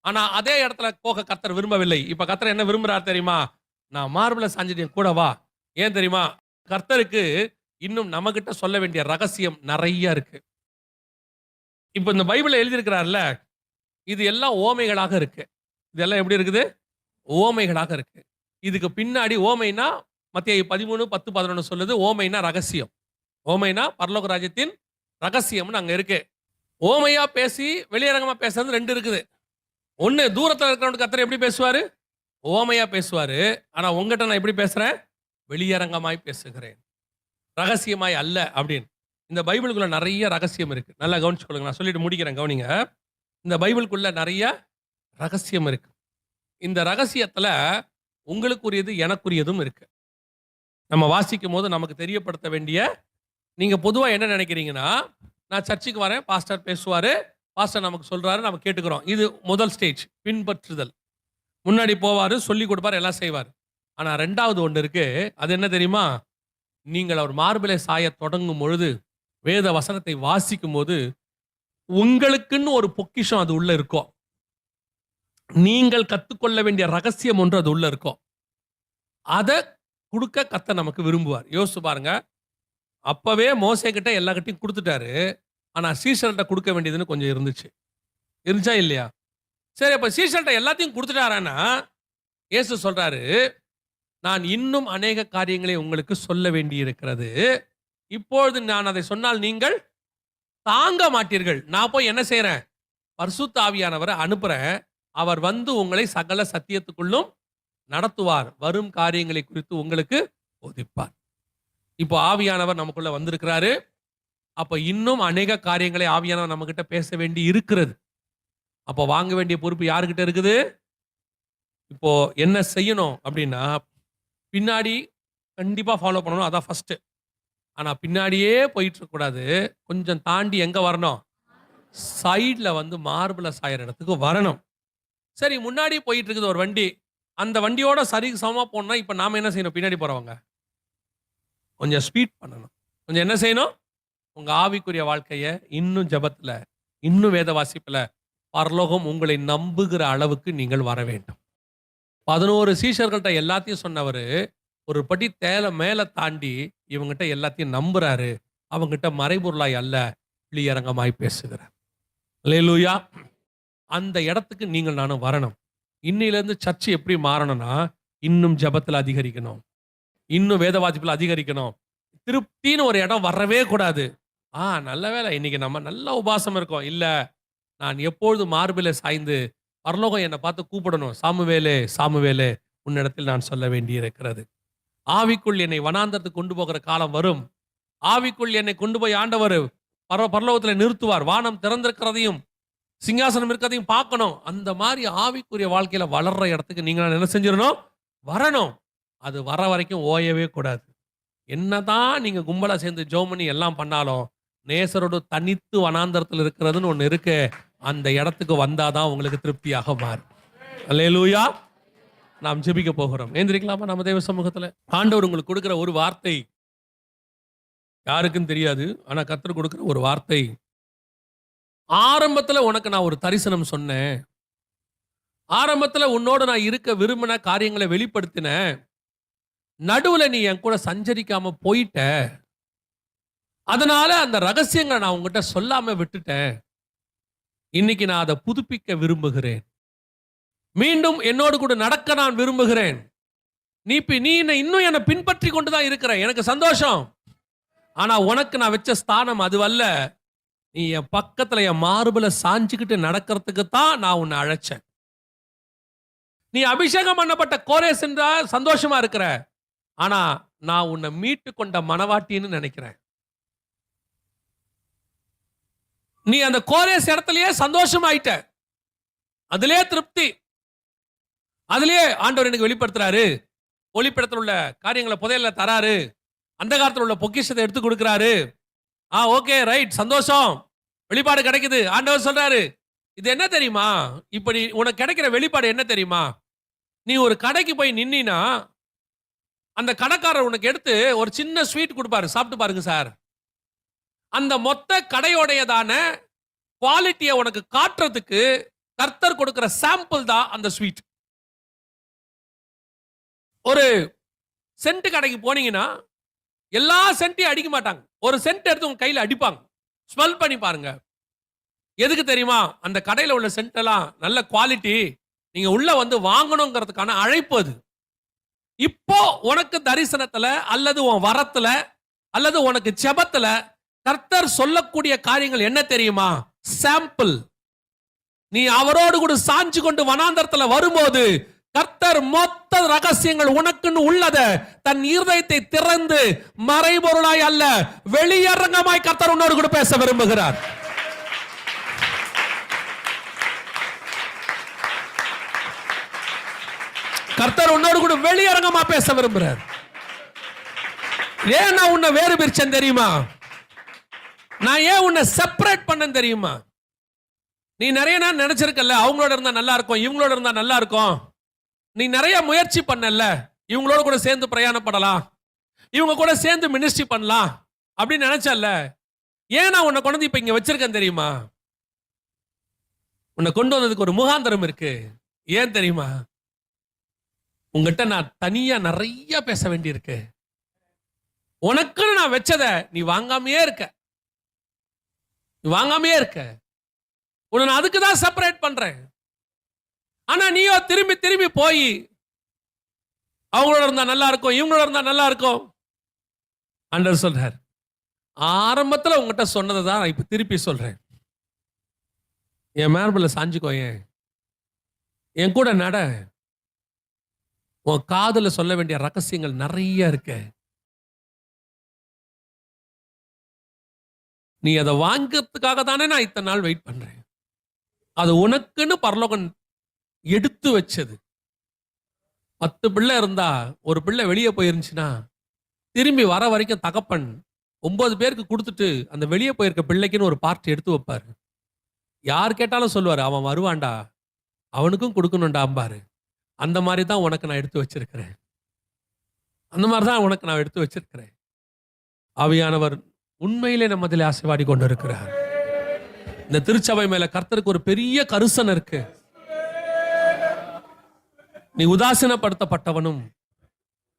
ஆனா அதே இடத்துல போக கர்த்தர் விரும்பவில்லை. இப்ப கர்த்தர் என்ன விரும்புறார் தெரியுமா? நான் மார்பில சாஞ்சிட்டு கூட வா. ஏன் தெரியுமா? கர்த்தருக்கு இன்னும் நம்மகிட்ட சொல்ல வேண்டிய ரகசியம் நிறைய இருக்கு. இப்ப இந்த பைபிள்ல எழுதியிருக்கிறார்ல, இது எல்லாம் ஓமைகளாக இருக்கு. இதெல்லாம் எப்படி இருக்குது? ஓமைகளாக இருக்கு. இதுக்கு பின்னாடி ஓமைனா மத்தேயு 13, 10, 11 சொல்லுது. ஓமைனா ரகசியம். ஓமைனா பரலோக ராஜ்யத்தின் ரகசியம்னு அங்க இருக்கு. ஓமையா பேசி வெளியரங்கமா பேசுறது 2 இருக்குது. ஒண்ணு தூரத்துல இருக்கிறவனுக்கு கர்த்தர் எப்படி பேசுவாரு? ஓமையா பேசுவாரு. ஆனா உங்ககிட்ட நான் எப்படி பேசுறேன்? வெளியரங்கமாய் பேசுகிறேன். ரகசியமாய் அல்ல அப்படின்னு. இந்த பைபிளுக்குள்ள நிறைய ரகசியம் இருக்கு. நல்லா கவனிச்சுக்கொள்ளுங்க. நான் சொல்லிட்டு முடிக்கிறேன், கவனிங்க. இந்த பைபிளுக்குள்ள நிறைய ரகசியம் இருக்கு. இந்த ரகசியத்துல உங்களுக்குரியது எனக்குரியதும் இருக்கு. நம்ம வாசிக்கும் போது நமக்கு தெரியப்படுத்த வேண்டிய, நீங்க பொதுவா என்ன நினைக்கிறீங்கன்னா, நான் சர்ச்சுக்கு வரேன், பாஸ்டர் பேசுவாரு, பாஸ்டர் நமக்கு சொல்றாரு, நம்ம கேட்டுக்கிறோம். இது முதல் ஸ்டேஜ், பின்பற்றுதல். முன்னாடி போவாரு, சொல்லி கொடுப்பாரு, எல்லாம் செய்வார். ஆனா 2வது ஒன்று இருக்கு. அது என்ன தெரியுமா? நீங்கள் அவர் மார்பிலே சாய தொடங்கும் பொழுது, வேத வசனத்தை வாசிக்கும் போது, உங்களுக்குன்னு ஒரு பொக்கிஷம் அது உள்ள இருக்கும். நீங்கள் கத்துக்கொள்ள வேண்டிய ரகசியம் ஒன்று அது உள்ள இருக்கும். அத குடுக்க கர்த்தர் நமக்கு விரும்புவார். யோசிச்சு பாருங்க. அப்பவே மோசே கிட்ட எல்லார்கிட்டயும் குடுத்துட்டாரு. ஆனா சீஷர்கிட்ட கொடுக்க வேண்டியதுன்னு கொஞ்சம் இருந்துச்சு. இருந்துச்சா இல்லையா? சரி, அப்ப சீஷர்கிட்ட எல்லாத்தையும் குடுத்துட்டாரானா, இயேசு சொல்றாரு, நான் இன்னும் அநேக காரியங்களை உங்களுக்கு சொல்ல வேண்டி இருக்கிறது. இப்பொழுது நான் அதை சொன்னால் நீங்கள் தாங்க மாட்டீர்கள். நான் போய் என்ன செய்றேன்? பரிசுத்த ஆவியானவரை அனுப்புறேன். அவர் வந்து உங்களை சகல சத்தியத்துக்குள்ளும் நடத்துவார். வரும் காரியங்களை குறித்து உங்களுக்கு போதிப்பார். இப்போ ஆவியானவர் நமக்குள்ள வந்திருக்கிறாரு. அப்ப இன்னும் அநேக காரியங்களை ஆவியானவர் நம்ம கிட்ட பேச வேண்டி இருக்கிறது. அப்போ வாங்க வேண்டிய பொறுப்பு யாருகிட்ட இருக்குது? இப்போ என்ன செய்யணும் அப்படின்னா, பின்னாடி கண்டிப்பா ஃபாலோ பண்ணணும். அதான் ஃபர்ஸ்ட். ஆனா பின்னாடியே போயிட்டு இருக்க கூடாது. கொஞ்சம் தாண்டி எங்க வரணும்? சைடுல வந்து மார்பிள சாயற இடத்துக்கு வரணும். சரி, முன்னாடி போயிட்டு இருக்குது ஒரு வண்டி. அந்த வண்டியோட சரிக்கு சமமா போகணும்னா, இப்ப நாம என்ன செய்யணும்? பின்னாடி போறவங்க கொஞ்சம் ஸ்பீட் பண்ணணும். கொஞ்சம் என்ன செய்யணும்? உங்க ஆவிக்குரிய வாழ்க்கைய இன்னும் ஜெபத்துல, இன்னும் வேத வாசிப்புல, பரலோகம் உங்களை நம்புகிற அளவுக்கு நீங்கள் வர வேண்டும். 11 சீஷர்கள்ட்ட எல்லாத்தையும் சொன்னவரு, ஒரு படி மேல தாண்டி இவங்கிட்ட எல்லாத்தையும் நம்புறாரு. அவங்கிட்ட மறைபொருளாய் அல்ல, வெளியரங்கமாய் பேசுகிறார். அல்லேலூயா. அந்த இடத்துக்கு நீங்கள் நானும் வரணும். இன்னையிலிருந்து சர்ச் எப்படி மாறணும்னா, இன்னும் ஜெபத்துல அதிகரிக்கணும், இன்னும் வேத வாசிப்புல அதிகரிக்கணும். திருப்தின்னு ஒரு இடம் வரவே கூடாது. நல்ல வேளை இன்னைக்கு நம்ம நல்ல உபாசம் இருக்கோம். இல்ல, நான் எப்பொழுது மார்பிலே சாய்ந்து பரலோகம் என்னை பார்த்து கூப்பிடணும், சாமுவேலே சாமுவேலே உன்னிடத்தில் நான் சொல்ல வேண்டி இருக்கிறது. ஆவிக்குள் என்னை வனாந்தரத்துக்கு கொண்டு போகிற காலம் வரும். ஆவிக்குள் என்னை கொண்டு போய் ஆண்டவர் பரலோகத்தில் நிறுத்துவார். வானம் திறந்திருக்கிறதையும் சிங்காசனம் இருக்கிறதையும் பார்க்கணும். அந்த மாதிரி ஆவிக்குரிய வாழ்க்கையில வளர்ற இடத்துக்கு நீங்க என்ன செஞ்சிடணும்? வரணும். அது வர வரைக்கும் ஓயவே கூடாது. என்னதான் நீங்க கும்பலா சேர்ந்து ஜெபம் பண்ணி எல்லாம் பண்ணாலும், நேசரோடு தனித்து வனாந்தரத்தில் இருக்கிறதுன்னு ஒண்ணு இருக்கு. அந்த இடத்துக்கு வந்தாதான் உங்களுக்கு திருப்தியாக மாறும். அல்லேலூயா. நாம் ஜெபிக்க போகிறோம். ஏந்திரிக்கலாமா நம்ம தேவ சமூகத்துல? ஆண்டவர் உங்களுக்கு கொடுக்கிற ஒரு வார்த்தை யாருக்கும் தெரியாது. ஆனா கர்த்தர் கொடுக்கிற ஒரு வார்த்தை. ஆரம்பத்துல உனக்கு நான் ஒரு தரிசனம் சொன்னேன். ஆரம்பத்துல உன்னோட நான் இருக்க விரும்பின காரியங்களை வெளிப்படுத்தினேன். நடுவுல நீ என் கூட சஞ்சரிக்காம போயிட்ட. அதனால அந்த ரகசியங்களை நான் உங்ககிட்ட சொல்லாம விட்டுட்டேன். இன்னைக்கு நான் அதை புதுப்பிக்க விரும்புகிறேன். மீண்டும் என்னோடு கூட நடக்க நான் விரும்புகிறேன். நீ இன்னும் என்னை பின்பற்றி கொண்டுதான் இருக்கிற. எனக்கு சந்தோஷம். ஆனா உனக்கு நான் வச்ச ஸ்தானம் அதுவல்ல. நீ என் பக்கத்துல என் மார்புல சாஞ்சுக்கிட்டு நடக்கிறதுக்கு தான் நான் உன்னை அழைச்சேன். நீ அபிஷேகம் பண்ணப்பட்ட கோரேஸ் என்றா சந்தோஷமா இருக்கிற. ஆனா நான் உன்னை மீட்டு கொண்ட மனவாட்டின்னு நினைக்கிறேன். நீ அந்த கோரேஸ் இடத்திலேயே சந்தோஷமாயிட்ட. அதிலே திருப்தி. அதிலே ஆண்டவர் எனக்கு வெளிப்படுத்துறாரு. ஒளிப்படத்தில் உள்ள காரியங்களை புதையல்ல தராரு. அந்த காலத்தில் உள்ள பொக்கிஷத்தை எடுத்து கொடுக்கிறாரு. ஓகே, ரைட், சந்தோஷம். வெளிப்பாடு கிடைக்குது. ஆண்டவர் சொல்றாரு, இது என்ன தெரியுமா? இப்படி உனக்கு கிடைக்கிற வெளிப்பாடு என்ன தெரியுமா? நீ ஒரு கடைக்கு போய் நின்னா, அந்த கடைக்காரர் உனக்கு எடுத்து ஒரு சின்ன ஸ்வீட் கொடுப்பாரு. சாப்பிட்டு பாருங்க சார். அந்த மொத்த கடையோடையதான குவாலிட்டியை உனக்கு காட்டுறதுக்கு கர்த்தர் கொடுக்கிற சாம்பிள் தான் அந்த ஸ்வீட். ஒரு சென்ட் கடைக்கு போனீங்கன்னா எல்லா சென்ட்டையும் அடிக்க மாட்டாங்க. ஒரு சென்ட் எடுத்து உங்க கையில அடிப்பாங்க. ஸ்மெல் பண்ணி பாருங்க. எதுக்கு தெரியுமா? அந்த கடையில உள்ள சென்ட் எல்லாம் நல்ல குவாலிட்டி, நீங்க உள்ள வந்து வாங்கணுங்கிறதுக்கான அழைப்பு அது. இப்போ உனக்கு தரிசனத்துல அல்லது உன் வரத்துல அல்லது உனக்கு ஜெபத்துல கர்த்தர் சொல்லக்கூடிய காரியங்கள் என்ன தெரியுமா? சாம்பிள். நீ அவரோடு கூட சாஞ்சு கொண்டு வனாந்தரத்துல வரும்போது கர்த்தர் மொத்த ரகசியங்கள் உனக்குன்னு உள்ளத தன் இருதயத்தை திறந்து மறைபொருளாய் அல்ல வெளியரங்கமாய் கர்த்தர் உன்னோடு கூட பேச விரும்புகிறார். கர்த்தர் உன்னோடு கூட வெளியரங்கமா பேச விரும்புகிறார். ஏன் நான் உன்னை வேறு பிரிச்சேன் தெரியுமா? நான் ஏன் உன்னை செப்பரேட் பண்ணேன் தெரியுமா? நீ நிறைய நாள் நினைச்சிருக்கல, அவங்களோட இருந்தா நல்லா இருக்கும், இவங்களோட இருந்தா நல்லா இருக்கும். நீ நிறைய முயற்சி பண்ணல, இவங்களோட கூட சேர்ந்து பிரயாணப்படலாம், இவங்க கூட சேர்ந்து மினிஸ்ட்ரி பண்ணலாம் அப்படின்னு நினைச்சல. ஏன் நான் உன்னை கொண்டு வந்து இப்ப இங்க வச்சிருக்கேன் தெரியுமா? உன்னை கொண்டு வந்ததுக்கு ஒரு முகாந்தரம் இருக்கு. ஏன் தெரியுமா? உங்ககிட்ட நான் தனியா நிறைய பேச வேண்டி இருக்கு. உனக்குன்னு நான் வச்சத நீ வாங்காமையே இருக்க. உன்னை நான் அதுக்கு தான் செப்பரேட் பண்றேன். ஆனா நீயோ திரும்பி திரும்பி போய் அவங்களோட இருந்தா நல்லா இருக்கும், இவங்களோட இருந்தா நல்லா இருக்கும். ஆண்டவர் சொல்றார், ஆரம்பத்துல உங்ககிட்ட சொன்னதை தான் நான் இப்ப திருப்பி சொல்றேன். என் மேர்புல சாஞ்சுக்கோ, என் கூட நட. உன் காதுல சொல்ல வேண்டிய ரகசியங்கள் நிறைய இருக்கு. நீ அதை வாங்கிறதுக்காக தானே நான் இத்தனை நாள் வெயிட் பண்றேன். அது உனக்குன்னு பரலோகம் எடுத்து வச்சது. 10 பிள்ளை இருந்தா ஒரு பிள்ளை வெளியே போயிருந்துச்சுன்னா திரும்பி வர வரைக்கும் தகப்பன் 9 பேருக்கு கொடுத்துட்டு அந்த வெளியே போயிருக்க பிள்ளைக்குன்னு ஒரு பார்ட் எடுத்து வைப்பாரு. யார் கேட்டாலும் சொல்லுவாரு, அவன் வருவான்டா, அவனுக்கும் கொடுக்கணும்டா அம்பாரு. அந்த மாதிரி தான் உனக்கு நான் எடுத்து வச்சிருக்கிறேன். ஆவியானவர் உண்மையிலே நம்ம அதில் ஆசைவாடி கொண்டு இருக்கிறார். இந்த திருச்சபை மேல கர்த்தருக்கு ஒரு பெரிய கரிசனை இருக்கு. நீ உதாசீனப்படுத்தப்பட்டவனும்,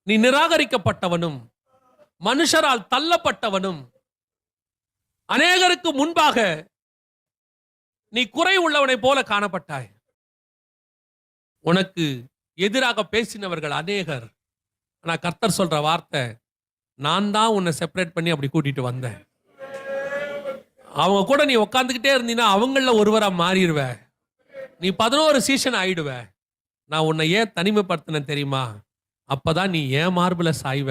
நீ நிராகரிக்கப்பட்டவனும், மனுஷரால் தள்ளப்பட்டவனும், அநேகருக்கு முன்பாக நீ குறை உள்ளவனை போல காணப்பட்டாய். உனக்கு எதிராக பேசினவர்கள் அநேகர். ஆனா கர்த்தர் சொல்ற வார்த்தை, நான் தான் உன்னை செப்பரேட் பண்ணி அப்படி கூட்டிட்டு வந்தேன். அவங்க கூட நீ உட்காந்துக்கிட்டே இருந்தீங்கன்னா அவங்கள ஒருவரா மாறிடுவ. நீ 11 சீசன் ஆயிடுவ. நான் உன்னை ஏன் தனிமைப்படுத்தினேன் தெரியுமா? அப்பதான் நீ ஏன் மார்புல சாய்வ.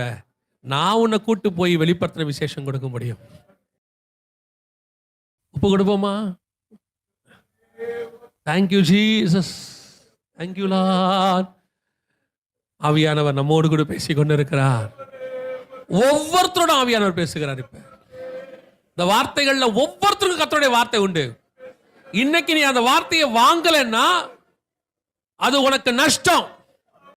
நான் உன்னை கூட்டு போய் வெளிப்படுத்துற விசேஷம் கொடுக்க முடியும். ஒப்பு கொடுப்போமா? Thank you Jesus, thank you lord. ஆவியானவர் நம்மோடு கூட பேசிக் கொண்டிருக்கிறார். ஒவ்வொருத்தரோட ஆவியானவர் பேசுகிறார். இப்ப இந்த வார்த்தைகள்ல ஒவ்வொருத்தருக்கும் கர்த்தருடைய வார்த்தை உண்டு. இன்னைக்கு நீ அந்த வார்த்தையை வாங்கலைன்னா அது உனக்கு நஷ்டம்.